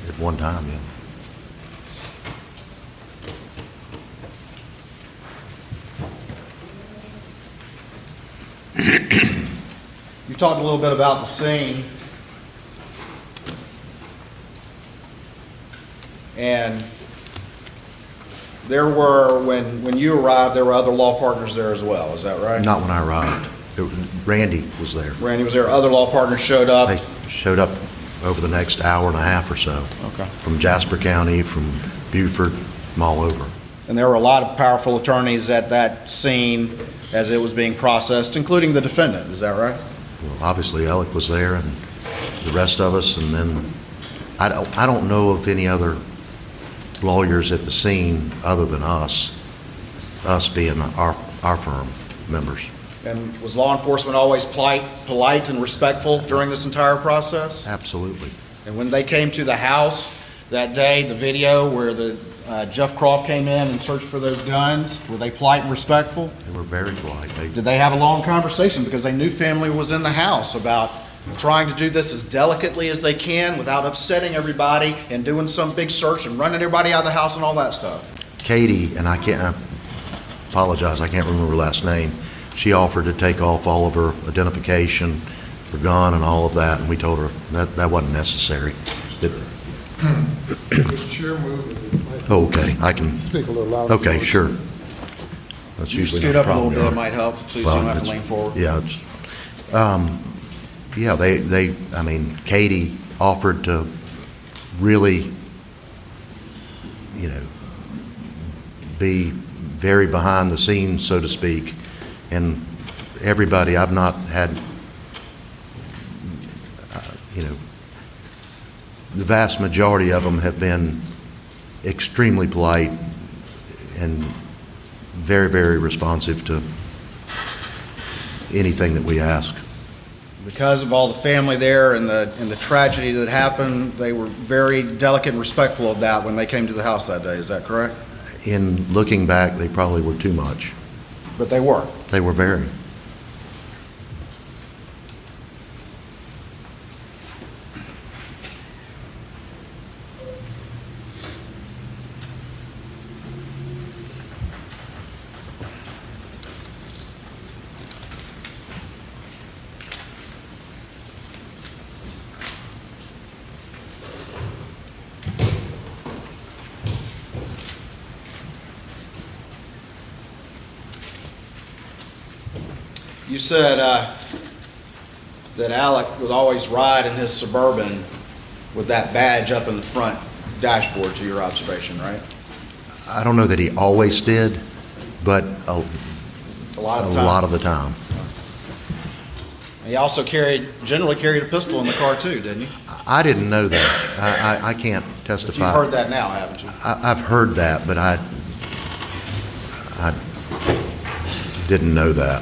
At one time, yeah. You talked a little bit about the scene. And there were, when you arrived, there were other law partners there as well, is that right? Not when I arrived. Randy was there. Randy was there, other law partners showed up? They showed up over the next hour and a half or so. Okay. From Jasper County, from Beaufort, from all over. And there were a lot of powerful attorneys at that scene as it was being processed, including the defendant, is that right? Well, obviously Alec was there and the rest of us, and then I don't know of any other lawyers at the scene other than us being our firm members. And was law enforcement always polite and respectful during this entire process? Absolutely. And when they came to the house that day, the video where the Jeff Croft came in and searched for those guns, were they polite and respectful? They were very polite. Did they have a long conversation because they knew family was in the house about trying to do this as delicately as they can without upsetting everybody and doing some big search and running everybody out of the house and all that stuff? Katie, and I apologize, I can't remember her last name. She offered to take off all of her identification, her gun and all of that, and we told her that wasn't necessary. Chair move. Okay, I can. Speak a little louder. Okay, sure. That's usually Scoot not a up a problem. little bit, it might help, so you don't have to lean forward. Yeah, I mean, Katie offered to really, be very behind the scenes, so to speak, and everybody, I've not had, the vast majority of them have been extremely polite and very, very responsive to anything that we ask. Because of all the family there and the tragedy that happened, they were very delicate and respectful of that when they came to the house that day, is that correct? In looking back, they probably were too much. But they were. They were very. You said that Alec would always ride in his Suburban with that badge up in the front dashboard, to your observation, right? I don't know that he always did, but a lot of the time. He also generally carried a pistol in the car too, didn't he? I didn't know that. I can't testify. But you've heard that now, haven't you? I've heard that, but Didn't know that.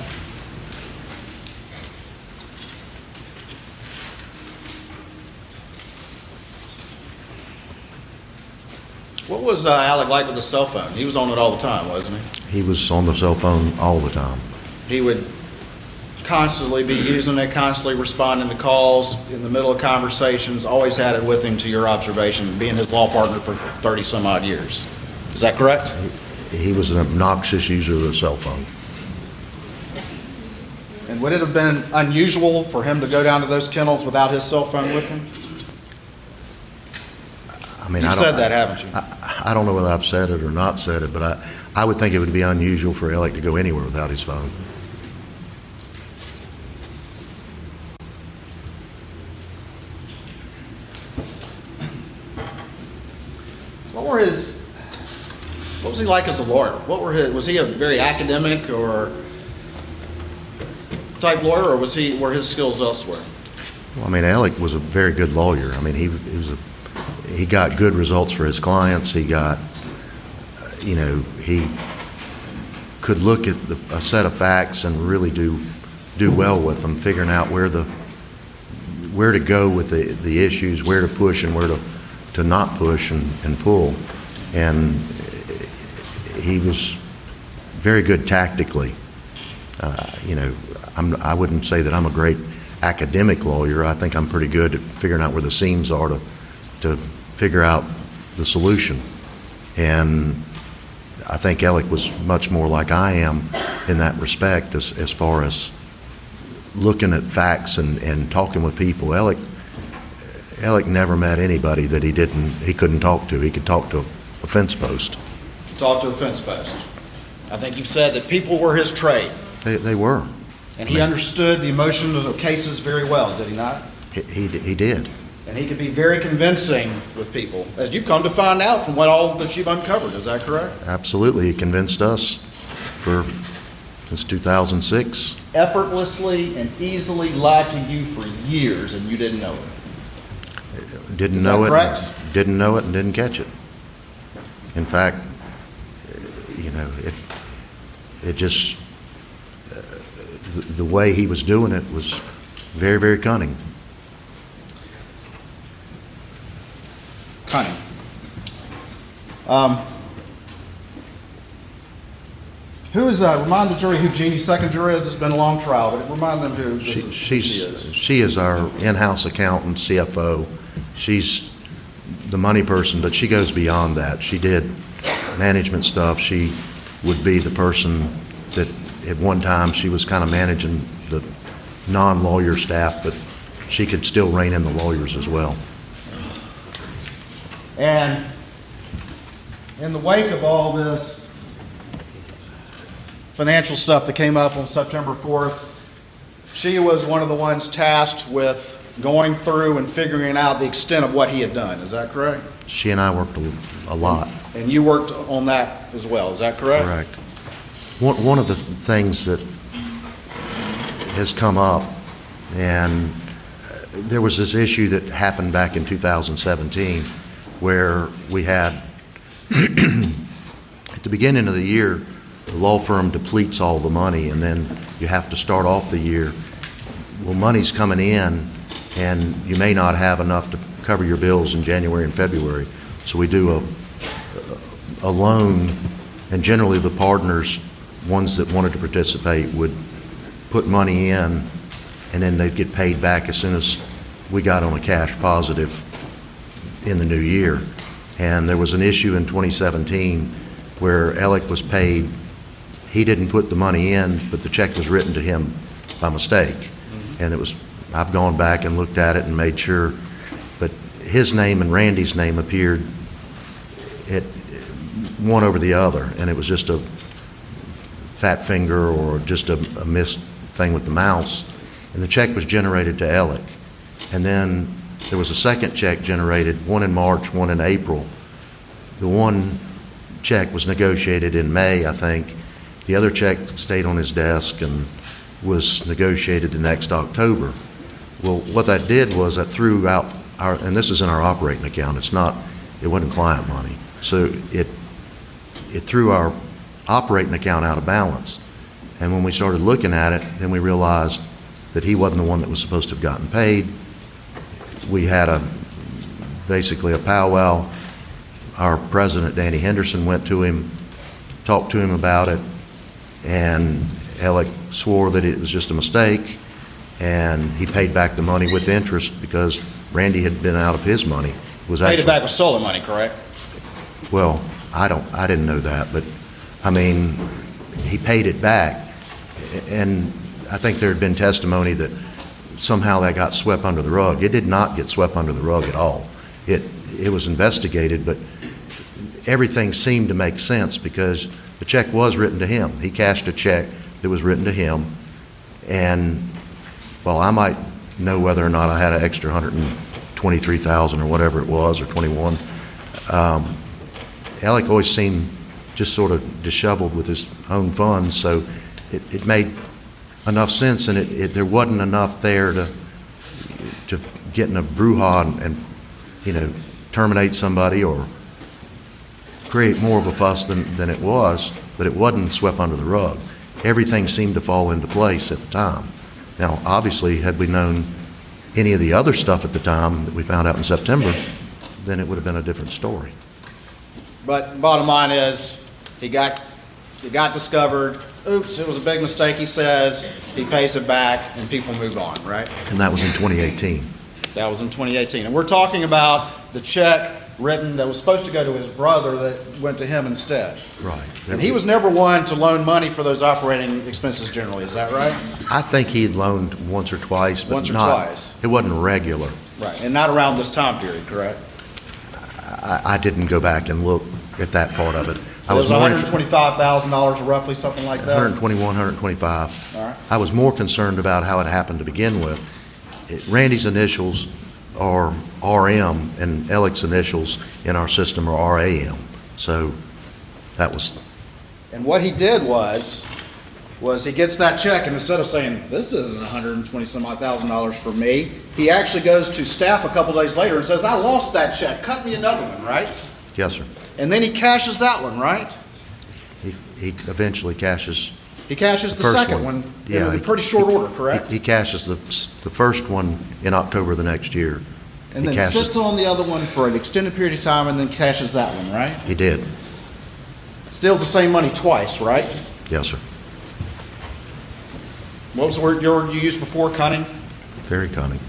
What was Alec like with the cell phone? He was on it all the time, wasn't he? He was on the cell phone all the time. He would constantly be using it, constantly responding to calls in the middle of conversations, always had it with him, to your observation, being his law partner for 30 some odd years. Is that correct? He was an obnoxious user of the cell phone. And would it have been unusual for him to go down to those kennels without his cell phone with him? I mean, You've said that, haven't you? I don't know whether I've said it or not said it, but I would think it would be unusual for Alec to go anywhere without his phone. What was he like as a lawyer? Was he a very academic or type lawyer, or were his skills elsewhere? Well, I mean, Alec was a very good lawyer. I mean, he got good results for his clients. He got, he could look at a set of facts and really do well with them, figuring out where to go with the issues, where to push and where to not push and pull. And he was very good tactically. I wouldn't say that I'm a great academic lawyer. I think I'm pretty good at figuring out where the seams are to figure out the solution. And I think Alec was much more like I am in that respect as far as looking at facts and talking with people. Alec never met anybody that he couldn't talk to. He could talk to a fence post. Talk to a fence post. I think you've said that people were his trade. They were. And he understood the emotion of the cases very well, did he not? He did. And he could be very convincing with people, as you've come to find out from all that you've uncovered. Is that correct? Absolutely. He convinced us since 2006. Effortlessly and easily lied to you for years, and you didn't know it. Didn't know it. Correct? Didn't know it and didn't catch it. In fact, it just, the way he was doing it was very, very cunning. Cunning. Remind the jury who Jeannie's second juror is. It's been a long trial, but remind them who she is. She is our in-house accountant, CFO. She's the money person, but she goes beyond that. She did management stuff. She would be the person that at one time she was kind of managing the non-lawyer staff, but she could still rein in the lawyers as well. And in the wake of all this financial stuff that came up on September 4th, she was one of the ones tasked with going through and figuring out the extent of what he had done. Is that correct? She and I worked a lot. And you worked on that as well. Is that correct? Correct. One of the things that has come up, and there was this issue that happened back in 2017 where we had, at the beginning of the year, the law firm depletes all the money, and then you have to start off the year. Well, money's coming in, and you may not have enough to cover your bills in January and February. So we do a loan, and generally the partners, ones that wanted to participate, would put money in, and then they'd get paid back as soon as we got on a cash positive in the new year. And there was an issue in 2017 where Alec was paid. He didn't put the money in, but the check was written to him by mistake. And I've gone back and looked at it and made sure, but his name and Randy's name appeared at one over the other, and it was just a fat finger or just a missed thing with the mouse. And the check was generated to Alec. And then there was a second check generated, one in March, one in April. The one check was negotiated in May, I think. The other check stayed on his desk and was negotiated the next October. Well, what that did was that threw out and this is in our operating account, it wasn't client money. So it threw our operating account out of balance. And when we started looking at it, then we realized that he wasn't the one that was supposed to have gotten paid. We had basically a powwow. Our president, Danny Henderson, went to him, talked to him about it, and Alec swore that it was just a mistake, and he paid back the money with interest because Randy had been out of his money. It was Paid it back with stolen money, correct? well, I didn't know that, but I mean, he paid it back, and I think there had been testimony that somehow that got swept under the rug. It did not get swept under the rug at all. It was investigated, but everything seemed to make sense because the check was written to him. He cashed a check that was written to him, and well, I might know whether or not I had an extra $123,000 or whatever it was, or 21. Alec always seemed just sort of disheveled with his own funds, so it made enough sense, and there wasn't enough there to get in a brouhaha and terminate somebody or create more of a fuss than it was, but it wasn't swept under the rug. Everything seemed to fall into place at the time. Now, obviously, had we known any of the other stuff at the time that we found out in September, then it would have been a different story. But bottom line is, it got discovered. Oops, it was a big mistake, he says. He pays it back, and people move on, right? And that was in 2018. That was in 2018. And we're talking about the check written that was supposed to go to his brother that went to him instead. Right. And he was never one to loan money for those operating expenses generally, is that right? I think he had loaned once or twice, but Once or not, twice. it wasn't regular. Right, and not around this time period, correct? I didn't go back and look at that part of it. It was $125,000 roughly, something like that? 121, 125. All right. I was more concerned about how it happened to begin with. Randy's initials are RM, and Alec's initials in our system are RAM. So that was... And what he did was he gets that check, and instead of saying, this isn't $120,000 for me, he actually goes to staff a couple days later and says, I lost that check, cut me another one, right? Yes, sir. And then he cashes that one, right? He eventually cashes... He cashes the first second one Yeah, in pretty short order, correct? He cashes the first one in October the next year. And then sits on the other one for an extended period of time and then cashes that one, right? He did. Steals the same money twice, right? Yes, sir. What was the word you used before, cunning? Very cunning.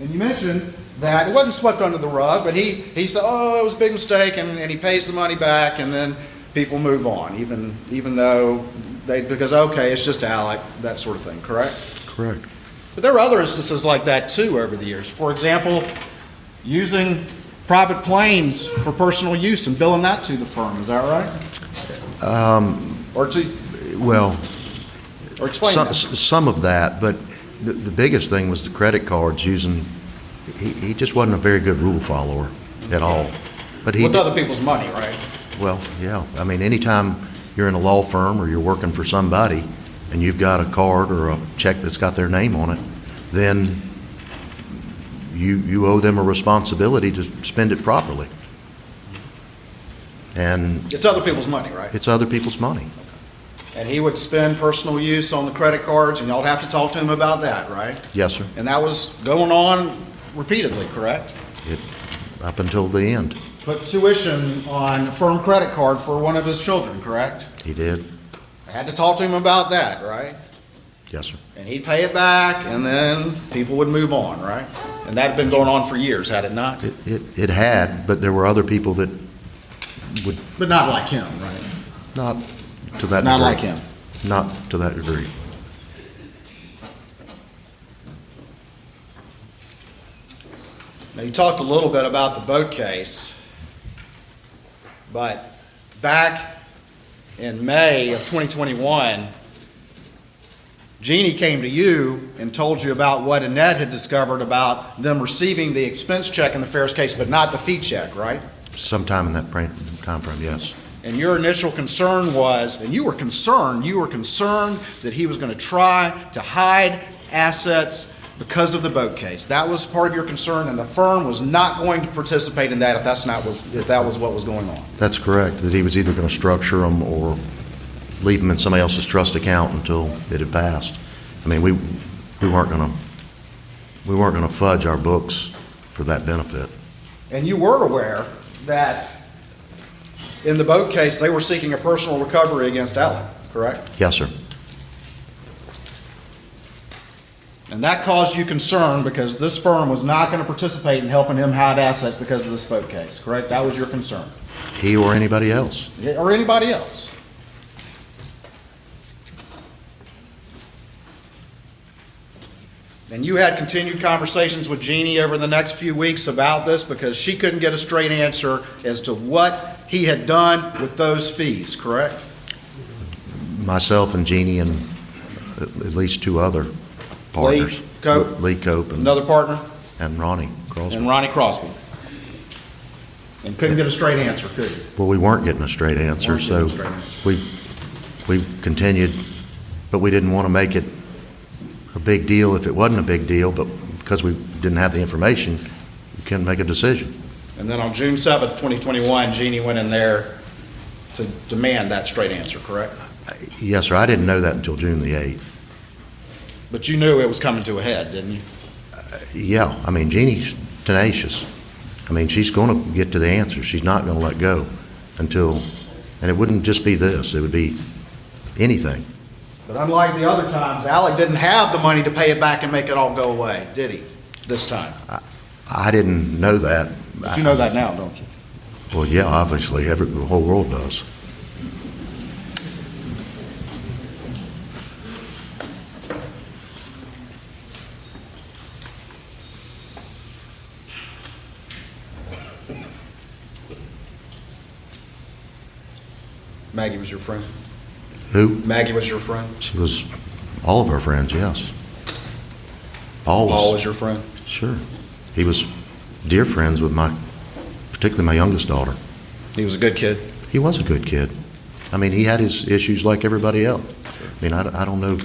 And you mentioned that it wasn't swept under the rug, but he said, oh, it was a big mistake, and he pays the money back, and then people move on, even though because, okay, it's just Alec, that sort of thing, correct? Correct. But there are other instances like that, too, over the years. For example, using private planes for personal use and billing that to the firm, is that right? Well, Or explain that. some of that, but the biggest thing was the credit cards using, he just wasn't a very good rule follower at all. But With other people's money, right? Well, yeah. I mean, anytime you're in a law firm or you're working for somebody and you've got a card or a check that's got their name on it, then you owe them a responsibility to spend it properly. And It's other people's money, right? it's other people's money. And he would spend personal use on the credit cards, and y'all have to talk to him about that, right? Yes, sir. And that was going on repeatedly, correct? Up until the end. Put tuition on a firm credit card for one of his children, correct? He did. I had to talk to him about that, right? Yes, sir. And he'd pay it back, and then people would move on, right? And that had been going on for years, had it not? It had, but there were other people that would But not like him, right? not to that degree. Not like him. Not to that degree. Now, you talked a little bit about the boat case, but back in May of 2021, Jeannie came to you and told you about what Annette had discovered about them receiving the expense check in the Ferris case, but not the fee check, right? Sometime in that time frame, yes. And your initial concern was, and you were concerned that he was going to try to hide assets because of the boat case. That was part of your concern, and the firm was not going to participate in that if that was what was going on. That's correct, that he was either going to structure them or leave them in somebody else's trust account until it had passed. I mean, we weren't going to fudge our books for that benefit. And you were aware that in the boat case, they were seeking a personal recovery against Alec, correct? Yes, sir. And that caused you concern because this firm was not going to participate in helping him hide assets because of this boat case, correct? That was your concern. He or anybody else. Or anybody else. And you had continued conversations with Jeannie over the next few weeks about this because she couldn't get a straight answer as to what he had done with those fees, correct? Myself and Jeannie and at least two other partners. Lee Cope. And another partner? And Ronnie Crosby. And Ronnie Crosby. And couldn't get a straight answer, could you? Well, we weren't getting a straight answer, so we continued, but we didn't want to make it a big deal if it wasn't a big deal, but because we didn't have the information, we couldn't make a decision. And then on June 7th, 2021, Jeannie went in there to demand that straight answer, correct? Yes, sir. I didn't know that until June the 8th. But you knew it was coming to a head, didn't you? Yeah. I mean, Jeannie's tenacious. I mean, she's going to get to the answer. She's not going to let go until, and it wouldn't just be this. It would be anything. But unlike the other times, Alec didn't have the money to pay it back and make it all go away, did he, this time? I didn't know that. But you know that now, don't you? Well, yeah, obviously. The whole world does. Maggie was your friend? Who? Maggie was your friend? She was all of our friends, yes. Paul was your friend? Sure. He was dear friends with particularly my youngest daughter. He was a good kid? He was a good kid. I mean, he had his issues like everybody else. I mean, I don't know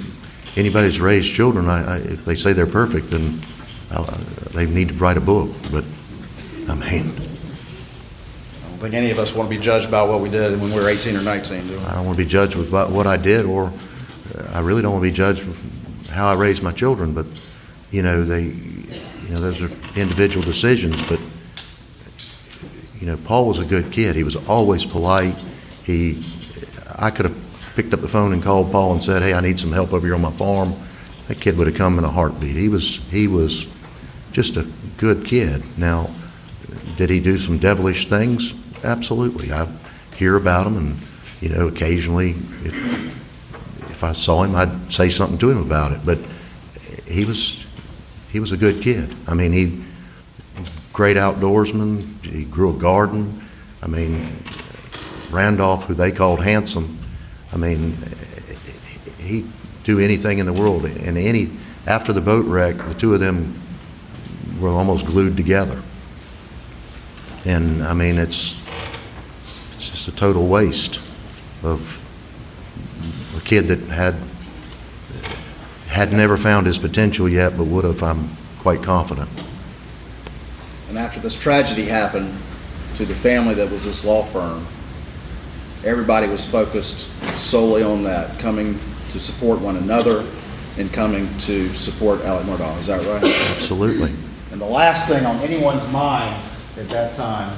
anybody that's raised children. If they say they're perfect, then they need to write a book. But, I mean, I don't think any of us want to be judged by what we did when we were 18 or 19, do we? I don't want to be judged with what I did, or I really don't want to be judged with how I raised my children. But, those are individual decisions. But, Paul was a good kid. He was always polite. I could have picked up the phone and called Paul and said, "Hey, I need some help over here on my farm." That kid would have come in a heartbeat. He was just a good kid. Now, did he do some devilish things? Absolutely. I hear about him, and occasionally, if I saw him, I'd say something to him about it. But he was a good kid. I mean, great outdoorsman. He grew a garden. I mean, Randolph, who they called handsome, I mean, he'd do anything in the world. And after the boat wreck, the two of them were almost glued together. And I mean, it's just a total waste of a kid that had never found his potential yet, but would have, I'm quite confident. And after this tragedy happened to the family that was this law firm, everybody was focused solely on that, coming to support one another and coming to support Alex Murdaugh. Is that right? Absolutely. And the last thing on anyone's mind at that time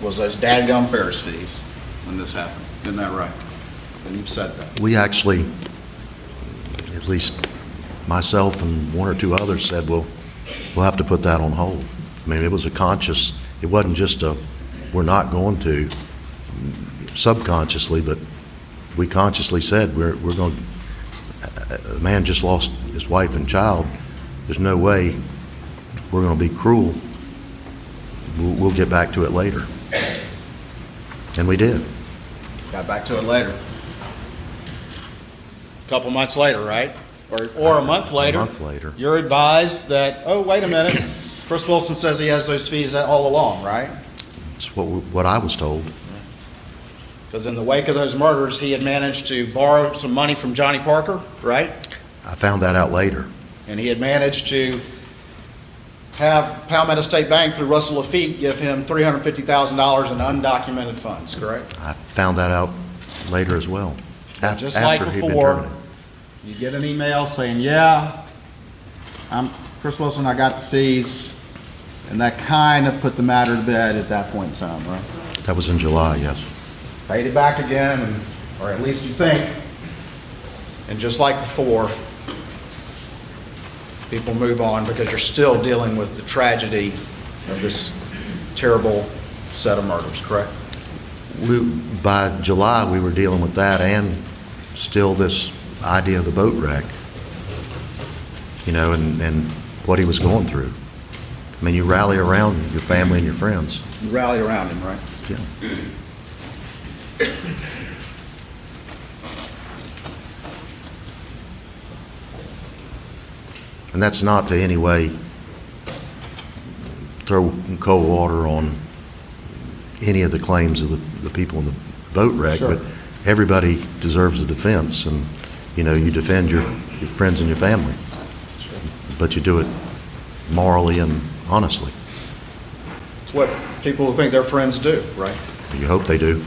was those dadgum Ferris fees when this happened. Isn't that right? And you've said that. We actually, at least myself and one or two others, said, well, we'll have to put that on hold. I mean, it was it wasn't just we're not going to, subconsciously, but we consciously said we're going a man just lost his wife and child. There's no way we're going to be cruel. We'll get back to it later. And we did. Got back to it later. A couple months later, right? Or a month later. A month later. You're advised that, oh, wait a minute, Chris Wilson says he has those fees all along, right? It's what I was told. Because in the wake of those murders, he had managed to borrow some money from Johnny Parker, right? I found that out later. And he had managed to have Palmetto State Bank through Russell Lafitte give him $350,000 in undocumented funds, correct? I found that out later as well. Just like after he'd been before, terminated. you get an email saying, yeah, I'm Chris Wilson, I got the fees, and that kind of put the matter to bed at that point in time, right? That was in July, yes. Paid it back again, or at least you think, and just like before, people move on because you're still dealing with the tragedy of this terrible set of murders, correct? By July, we were dealing with that and still this idea of the boat wreck, and what he was going through. I mean, you rally around your family and your friends. You rally around him, right? Yeah. And that's not to any way throw cold water on any of the claims of the people in the boat wreck, Sure. but everybody deserves a defense, and you defend your friends and your family, Sure. but you do it morally and honestly. It's what people who think they're friends do, right? You hope they do.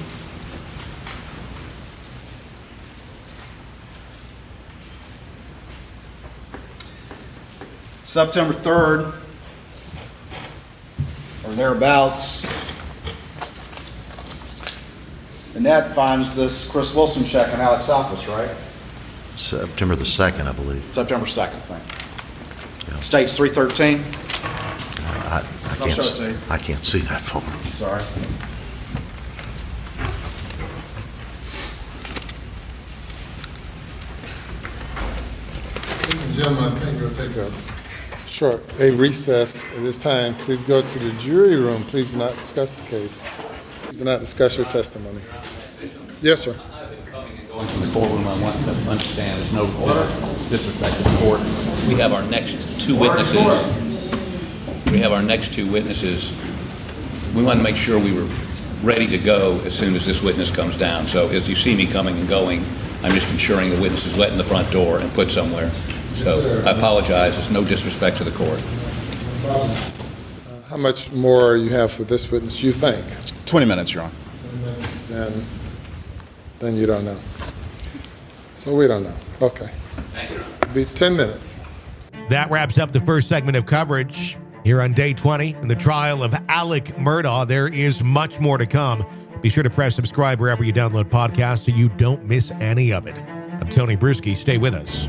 September 3rd, or thereabouts, Annette finds this Chris Wilson check in Alex's office, right? September the 2nd, I believe. September 2nd, thank you. Yeah. States 313. I'll show it to you. I can't see that far. Sorry. Ladies and gentlemen, I think we'll take a recess at this time. Please go to the jury room. Please do not discuss the case. Please do not discuss your testimony. Yes, sir. Going to the courtroom, I want to understand there's no disrespect to the court. We have our next two witnesses. We want to make sure we were ready to go as soon as this witness comes down. So as you see me coming and going, I'm just ensuring the witness is let in the front door and put somewhere. So I apologize. There's no disrespect to the court. How much more you have for this witness, you think? 20 minutes, Your Honor. 20 minutes, then you don't know. So we don't know. Okay. Thank you. It'll be 10 minutes. That wraps up the first segment of coverage here on day 20 in the trial of Alex Murdaugh. There is much more to come. Be sure to press subscribe wherever you download podcasts so you don't miss any of it. I'm Tony Bruschi. Stay with us.